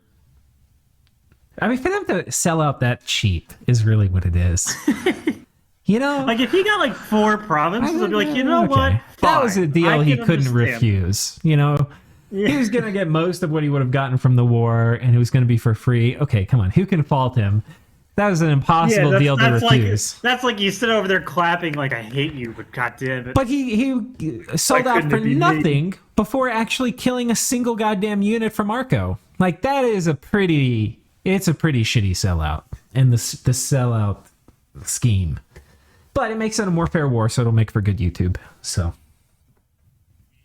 I mean, for them to sell out that cheap is really what it is. You know, like if he got like 4 provinces, I'd be like, you know okay. what? That was a deal he couldn't refuse. You know. Yeah. He was going to get most of what he would have gotten from the war, and it was going to be for free. Okay, come on. Who can fault him? That was an impossible deal to refuse. That's like you sit over there clapping like, I hate you, but goddamn it. But he sold out for nothing before actually killing a single goddamn unit from Arco. Like, that is a pretty shitty sellout. And the sellout scheme. But it makes it a more fair war, so it'll make for good YouTube. So...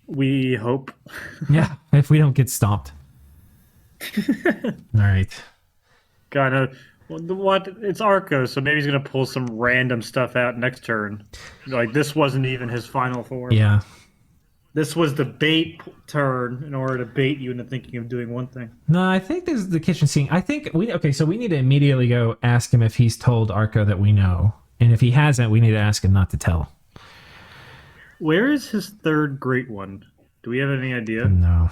we hope. Yeah, if we don't get stomped. All right. God, what? It's Arco, so maybe he's gonna pull some random stuff out next turn. Like this wasn't even his final form. Yeah. This was the bait turn in order to bait you into thinking of doing one thing. No, I think this is the kitchen sink. I think so we need to immediately go ask him if he's told Arco that we know, and if he hasn't, we need to ask him not to tell. Where is his third great one? Do we have any idea? No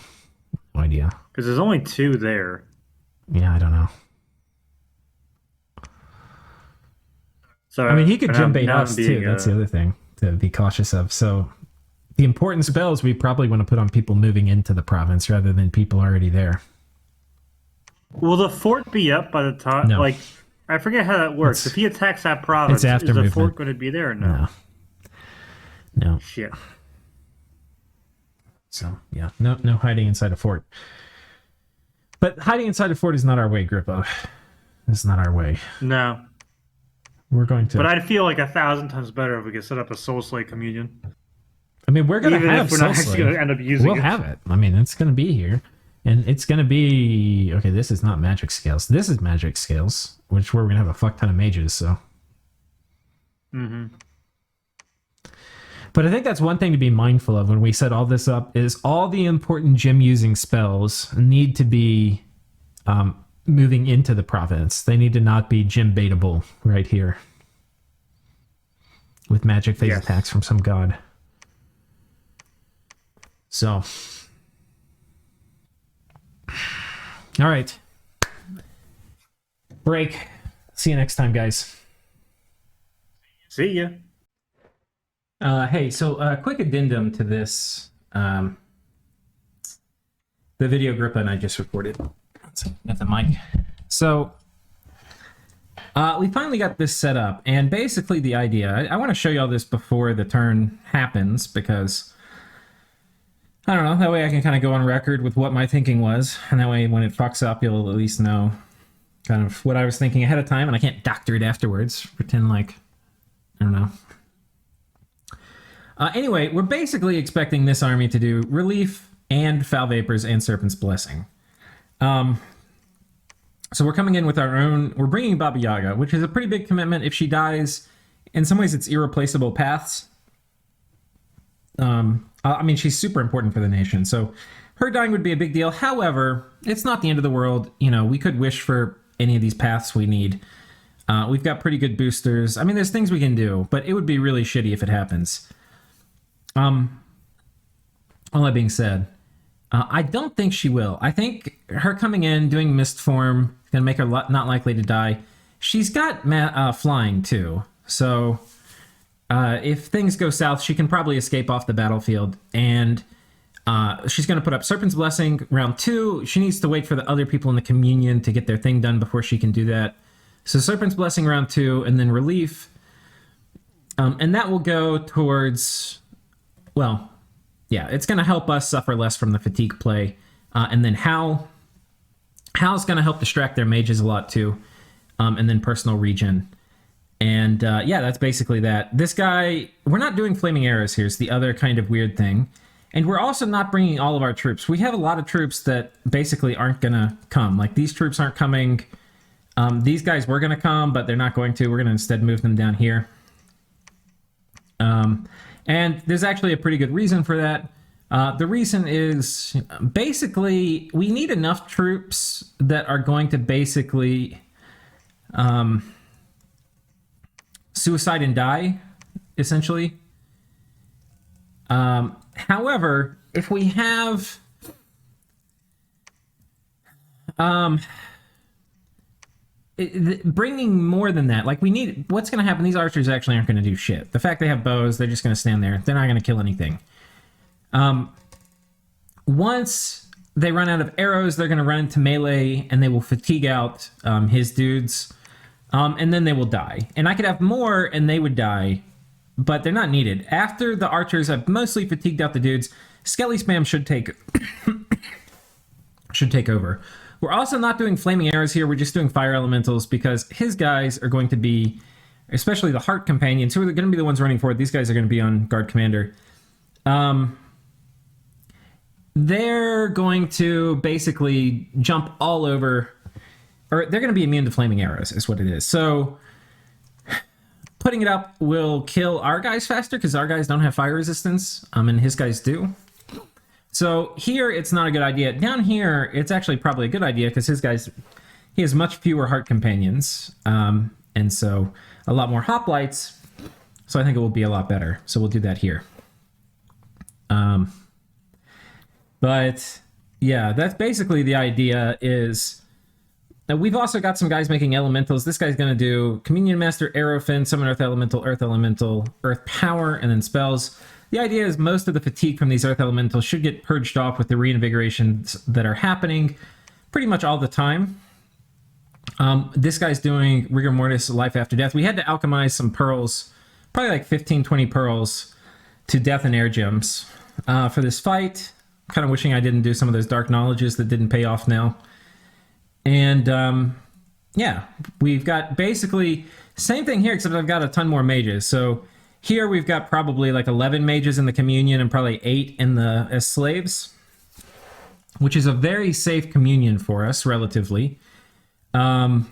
idea. Because there's only 2 there. Yeah, I don't know. So I mean, he could gym bait us too. That's the other thing to be cautious of. So the important spells we probably want to put on people moving into the province rather than people already there. Will the fort be up by the time? No. Like, I forget how that works. If he attacks that province, it's after is the movement. fort going to be there or no? No. Shit. So, yeah, no hiding inside a fort. But hiding inside a fort is not our way, Grippa. It's not our way. No. We're going to... But I'd feel like 1,000 times better if we could set up a Soul Slay communion. I mean, we're going to have Even if we're not actually going to end up using it. We'll have it. I mean, it's going to be here. And it's going to be... Okay, this is not magic scales. This is magic scales, which we're going to have a fuck ton of mages, so... Mm-hmm. But I think that's one thing to be mindful of when we set all this up is all the important gym using spells need to be moving into the province. They need to not be gym baitable right here with magic phase attacks from some god. So, all right. Break. See you next time, guys. See ya. Hey, so quick addendum to this. The video Grippa and I just recorded. At the mic. So, we finally got this set up, and basically the idea, I want to show you all this before the turn happens, because, I don't know, that way I can kind of go on record with what my thinking was, and that way when it fucks up, you'll at least know kind of what I was thinking ahead of time, and I can't doctor it afterwards, pretend like, I don't know. Anyway, we're basically expecting this army to do Relief and Foul Vapors and Serpent's Blessing. So we're coming in with our own... We're bringing Baba Yaga, which is a pretty big commitment. If she dies, in some ways it's irreplaceable paths. I mean, she's super important for the nation. So her dying would be a big deal. However, it's not the end of the world. You know, we could wish for any of these paths we need. We've got pretty good boosters. I mean, there's things we can do, but it would be really shitty if it happens. All that being said, I don't think she will. I think her coming in, doing mist form, is going to make her not likely to die. She's got flying, too. So if things go south, she can probably escape off the battlefield. And she's going to put up Serpent's Blessing round 2. She needs to wait for the other people in the communion to get their thing done before she can do that. So Serpent's Blessing round 2, and then Relief. And that will go towards, well, yeah, it's going to help us suffer less from the fatigue play. And then Hal's going to help distract their mages a lot too. And then personal regen. And yeah, that's basically that. This guy, we're not doing flaming arrows here. It's the other kind of weird thing. And we're also not bringing all of our troops. We have a lot of troops that basically aren't going to come. Like these troops aren't coming. These guys were going to come, but they're not going to. We're going to instead move them down here. And there's actually a pretty good reason for that. The reason is basically we need enough troops that are going to basically suicide and die, essentially. However, if we have bringing more than that, like we need, what's going to happen? These archers actually aren't going to do shit. The fact they have bows, they're just going to stand there. They're not going to kill anything. Once they run out of arrows, they're going to run into melee and they will fatigue out his dudes. And then they will die. And I could have more and they would die, but they're not needed. After the archers have mostly fatigued out the dudes, Skelly Spam should take over. We're also not doing flaming arrows here. We're just doing fire elementals because his guys are going to be, especially the heart companions, who are going to be the ones running forward. These guys are going to be on guard commander. They're going to basically jump all over, or they're going to be immune to flaming arrows is what it is. So putting it up will kill our guys faster because our guys don't have fire resistance, and his guys do. So here, it's not a good idea. Down here, it's actually probably a good idea because his guys, he has much fewer heart companions, and so a lot more hoplites. So I think it will be a lot better. So we'll do that here. But yeah, that's basically the idea. Is that we've also got some guys making elementals. This guy's going to do Communion Master, Arrowfin, Summon Earth Elemental, Earth Power, and then spells. The idea is most of the fatigue from these Earth Elementals should get purged off with the reinvigorations that are happening pretty much all the time. This guy's doing Rigor Mortis, Life After Death. We had to alchemize some pearls, probably like 15, 20 pearls to Death and Air Gems for this fight. Kind of wishing I didn't do some of those Dark Knowledges that didn't pay off now. And yeah, we've got basically same thing here, except I've got a ton more mages. So here we've got probably like 11 mages in the communion and probably 8 in the as slaves, which is a very safe communion for us relatively. And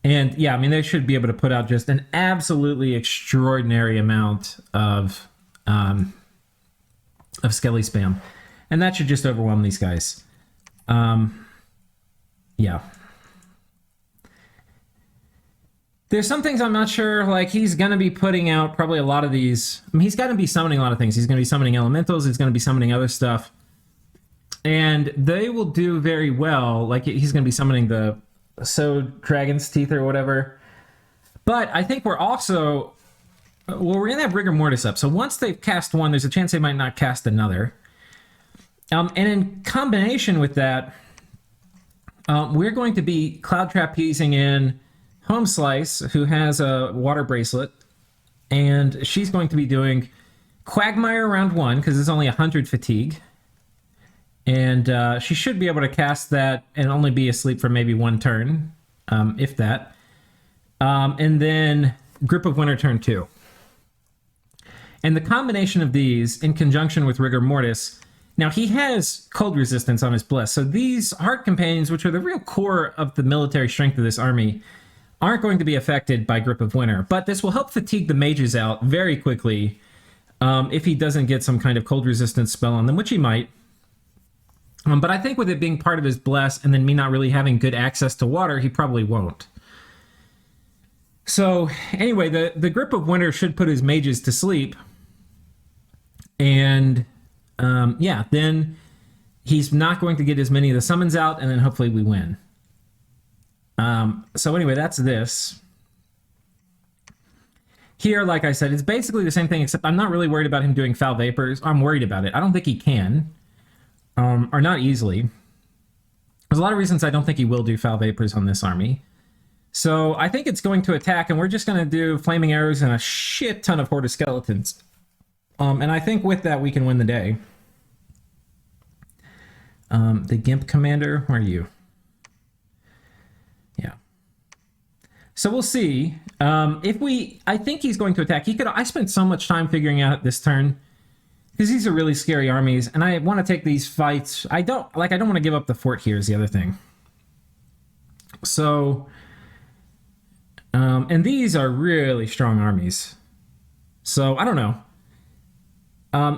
yeah, I mean, they should be able to put out just an absolutely extraordinary amount of Skelly Spam. And that should just overwhelm these guys. Yeah. There's some things I'm not sure, like he's going to be putting out probably a lot of these. I mean, he's got to be summoning a lot of things. He's going to be summoning elementals. He's going to be summoning other stuff. And they will do very well. Like he's going to be summoning the Dragon's Teeth or whatever. But I think we're also, well, we're going to have Rigor Mortis up. So once they've cast one, there's a chance they might not cast another. And in combination with that, we're going to be Cloud Trapezing in Home Slice, who has a water bracelet, and she's going to be doing Quagmire round 1 because it's only 100 fatigue, and she should be able to cast that and only be asleep for maybe 1 turn, if that, and then Grip of Winter turn 2. And the combination of these in conjunction with Rigor Mortis. Now, he has cold resistance on his Bless, so these Heart Companions, which are the real core of the military strength of this army, aren't going to be affected by Grip of Winter. But this will help fatigue the mages out very quickly if he doesn't get some kind of cold resistance spell on them, which he might. But I think with it being part of his bless and then me not really having good access to water, he probably won't. So anyway, the Grip of Winter should put his mages to sleep. And yeah, then he's not going to get as many of the summons out, and then hopefully we win. So anyway, that's this. Here, like I said, it's basically the same thing, except I'm not really worried about him doing Foul Vapors. I'm worried about it. I don't think he can. Or not easily. There's a lot of reasons I don't think he will do Foul Vapors on this army. So I think it's going to attack, and we're just going to do Flaming Arrows and a shit ton of Horde of Skeletons. And I think with that, we can win the day. The Gimp Commander, where are you? Yeah. So we'll see. I think he's going to attack. I spent so much time figuring out this turn, because these are really scary armies, and I want to take these fights. I don't want to give up the fort here is the other thing. So, and these are really strong armies. So, I don't know.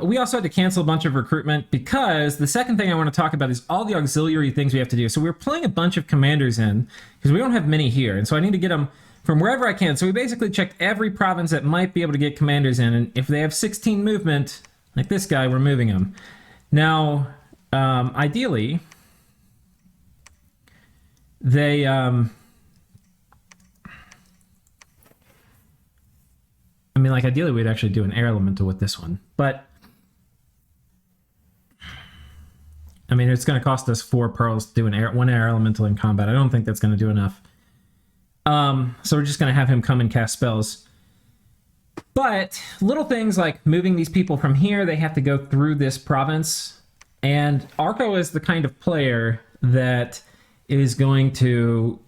We also had to cancel a bunch of recruitment, because the second thing I want to talk about is all the auxiliary things we have to do. So we're playing a bunch of commanders in, because we don't have many here, and so I need to get them from wherever I can. So we basically checked every province that might be able to get commanders in, and if they have 16 movement, like this guy, we're moving them. Ideally, they... ideally we'd actually do an air elemental with this one, but it's going to cost us 4 pearls to do one air elemental in combat. I don't think that's going to do enough. So we're just going to have him come and cast spells. But little things like moving these people from here, they have to go through this province, and Arco is the kind of player that is going to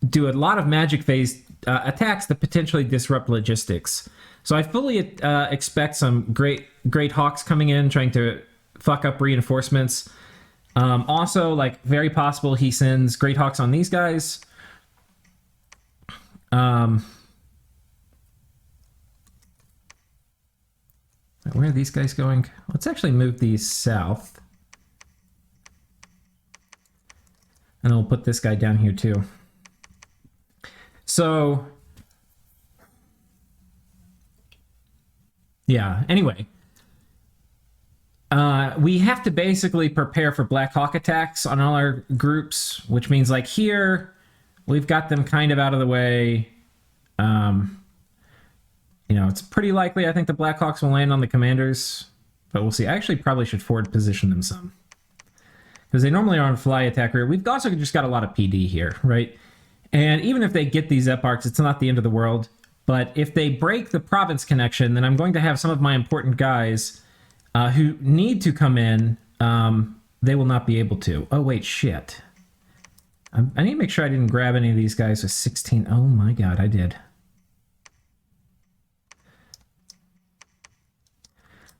do a lot of magic phase attacks that potentially disrupt logistics. So I fully expect some great hawks coming in, trying to fuck up reinforcements. Also, very possible he sends great hawks on these guys. Where are these guys going? Let's actually move these south. And we'll put this guy down here too. So... yeah, anyway. We have to basically prepare for Black Hawk attacks on all our groups, which means here, we've got them kind of out of the way. It's pretty likely I think the Black Hawks will land on the commanders, but we'll see. I actually probably should forward position them some, because they normally are on fly attack route. We've also just got a lot of PD here, right? And even if they get these eparchs, it's not the end of the world. But if they break the province connection, then I'm going to have some of my important guys who need to come in. They will not be able to. Oh, wait, shit. I need to make sure I didn't grab any of these guys with 16. Oh, my God, I did.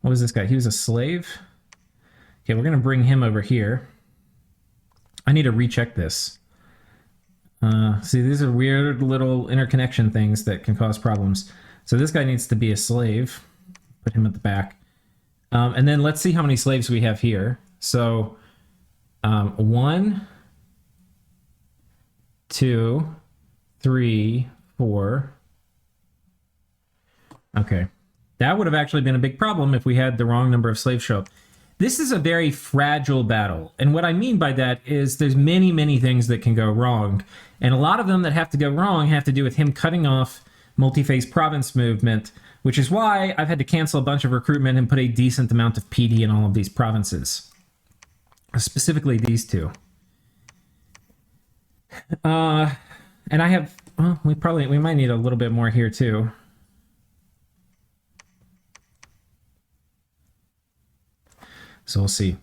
What was this guy? He was a slave? Okay, we're going to bring him over here. I need to recheck this. See, these are weird little interconnection things that can cause problems. So this guy needs to be a slave. Put him at the back. And then let's see how many slaves we have here. So, 1, 2, 3, 4. Okay. That would have actually been a big problem if we had the wrong number of slaves show up. This is a very fragile battle. And what I mean by that is there's many, many things that can go wrong. And a lot of them that have to go wrong have to do with him cutting off multi-phase province movement, which is why I've had to cancel a bunch of recruitment and put a decent amount of PD in all of these provinces. Specifically these two. And I have, well, we might need a little bit more here too. So we'll see.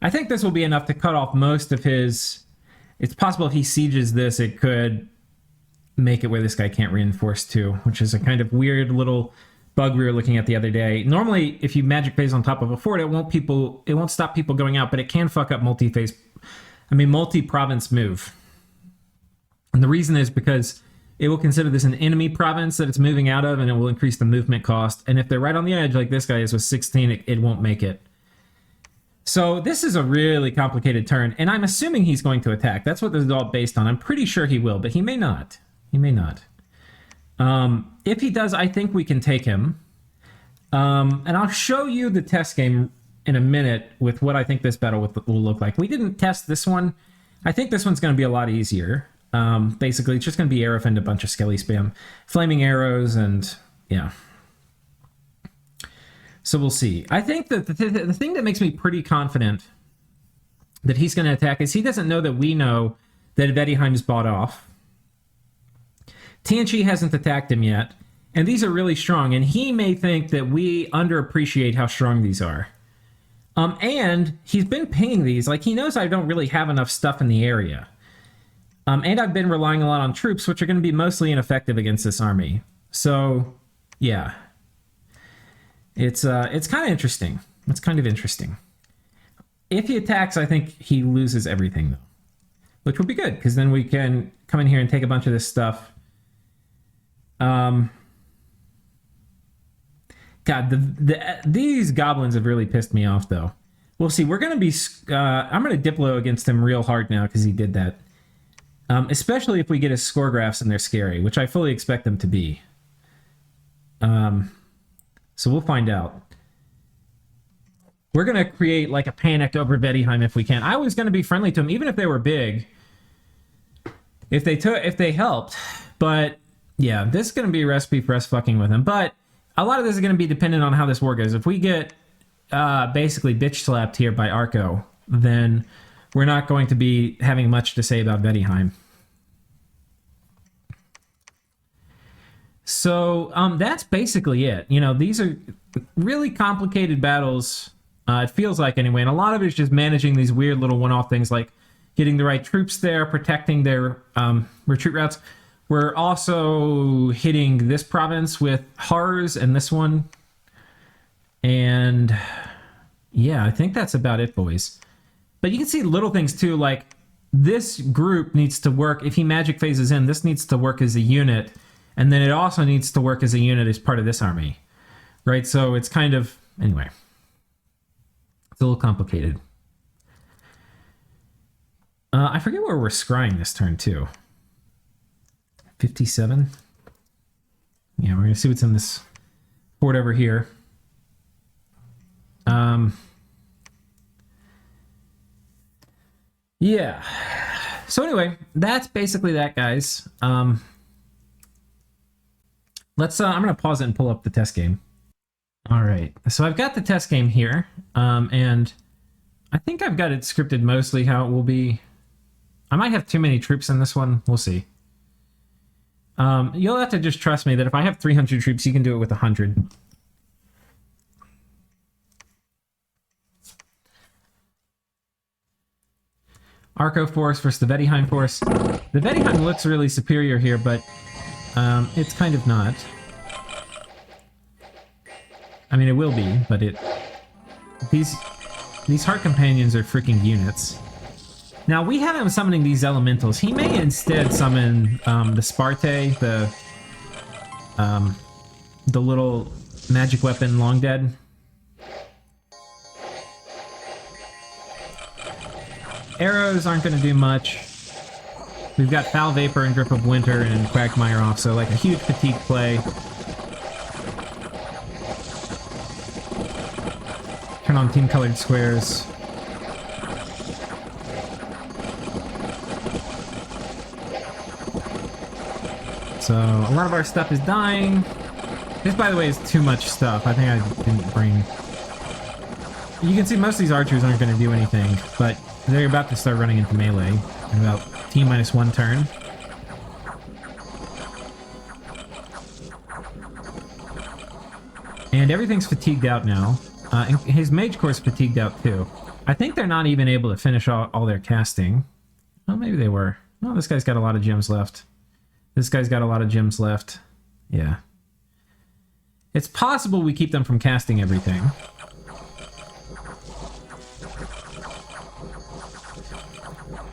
I think this will be enough to cut off most of his... It's possible if he sieges this, it could make it where this guy can't reinforce too, which is a kind of weird little bug we were looking at the other day. Normally, if you magic phase on top of a fort, it won't stop people going out, but it can fuck up multi-province move. And the reason is because it will consider this an enemy province that it's moving out of, and it will increase the movement cost. And if they're right on the edge, like this guy is with 16, it won't make it. So this is a really complicated turn, and I'm assuming he's going to attack. That's what this is all based on. I'm pretty sure he will, but he may not. He may not. If he does, I think we can take him. And I'll show you the test game in a minute with what I think this battle will look like. We didn't test this one. I think this one's going to be a lot easier. Basically, it's just going to be arrow and a bunch of skelly spam. Flaming arrows and, yeah. So we'll see. I think that the thing that makes me pretty confident that he's going to attack is he doesn't know that we know that Vettiheim's bought off. Tianchi hasn't attacked him yet, and these are really strong, and he may think that we underappreciate how strong these are. And he's been pinging these. Like, he knows I don't really have enough stuff in the area. And I've been relying a lot on troops, which are going to be mostly ineffective against this army. So, yeah. It's kind of interesting. It's kind of interesting. If he attacks, I think he loses everything, though. Which would be good, because then we can come in here and take a bunch of this stuff. God, these goblins have really pissed me off, though. We'll see. We're going to be... I'm going to Diplo against him real hard now, because he did that. Especially if we get his score graphs and they're scary, which I fully expect them to be. So we'll find out. We're going to create like a panic over Vettiheim if we can. I was going to be friendly to him, even if they were big. If they helped. But yeah, this is going to be a recipe for us fucking with him. But a lot of this is going to be dependent on how this war goes. If we get basically bitch slapped here by Arco, then we're not going to be having much to say about Vettiheim. So that's basically it. You know, these are really complicated battles, it feels like anyway, and a lot of it is just managing these weird little one-off things like getting the right troops there, protecting their retreat routes. We're also hitting this province with Hars and this one. And yeah, I think that's about it, boys. But you can see little things too, like this group needs to work. If he magic phases in, this needs to work as a unit. And then it also needs to work as a unit as part of this army. Right? So it's kind of... Anyway. It's a little complicated. I forget where we're scrying this turn, too. 57? Yeah, we're going to see what's in this fort over here. Yeah. So anyway, that's basically that, guys. I'm going to pause it and pull up the test game. All right. So I've got the test game here, and I think I've got it scripted mostly how it will be. I might have too many troops in this one. We'll see. You'll have to just trust me that if I have 300 troops, you can do it with 100. Arco force versus the Vettiheim force. The Vettiheim looks really superior here, but it's kind of not. I mean, it will be, but these Heart Companions are freaking units. Now, we have him summoning these elementals. He may instead summon the Sparte, the little magic weapon long dead. Arrows aren't going to do much. We've got Foul Vapor and Grip of Winter and Quagmire off, so like a huge fatigue play. Turn on team-colored squares. So a lot of our stuff is dying. This, by the way, is too much stuff. I think I didn't bring... You can see most of these archers aren't going to do anything, but they're about to start running into melee in about T-1 turn. And everything's fatigued out now. And his mage core is fatigued out too. I think they're not even able to finish all their casting. Well, maybe they were. Oh, this guy's got a lot of gems left. This guy's got a lot of gems left. Yeah. It's possible we keep them from casting everything.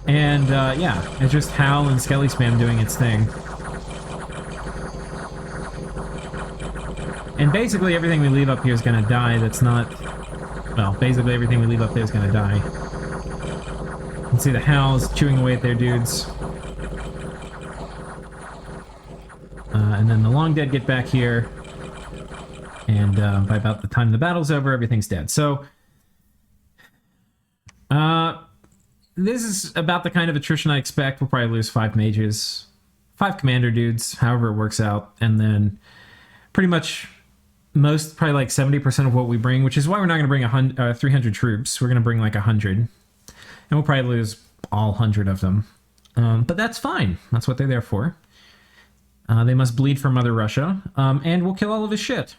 And, yeah, it's just Howl and Skelly Spam doing its thing. And basically everything we leave up here is going to die that's not well, basically everything we leave up there is gonna die. You can see the Howls chewing away at their dudes. And then the Long Dead get back here. And by about the time the battle's over, everything's dead. So, this is about the kind of attrition I expect. We'll probably lose 5 mages, 5 commander dudes, however it works out. And then pretty much probably like 70% of what we bring, which is why we're not going to bring 300 troops. We're going to bring like 100. And we'll probably lose all 100 of them. But that's fine. That's what they're there for. They must bleed for Mother Russia. And we'll kill all of his shit.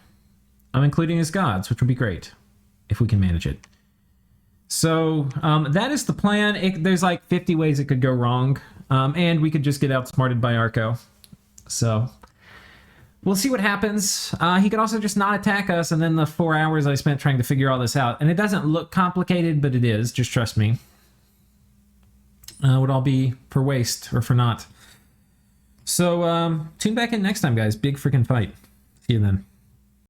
Including his gods, which would be great. If we can manage it. So, that is the plan. There's like 50 ways it could go wrong. And we could just get outsmarted by Arco. So, we'll see what happens. He could also just not attack us, and then the 4 hours I spent trying to figure all this out. And it doesn't look complicated, but it is. Just trust me. Would all be for waste, or for naught. So, tune back in next time, guys. Big freaking fight. See you then.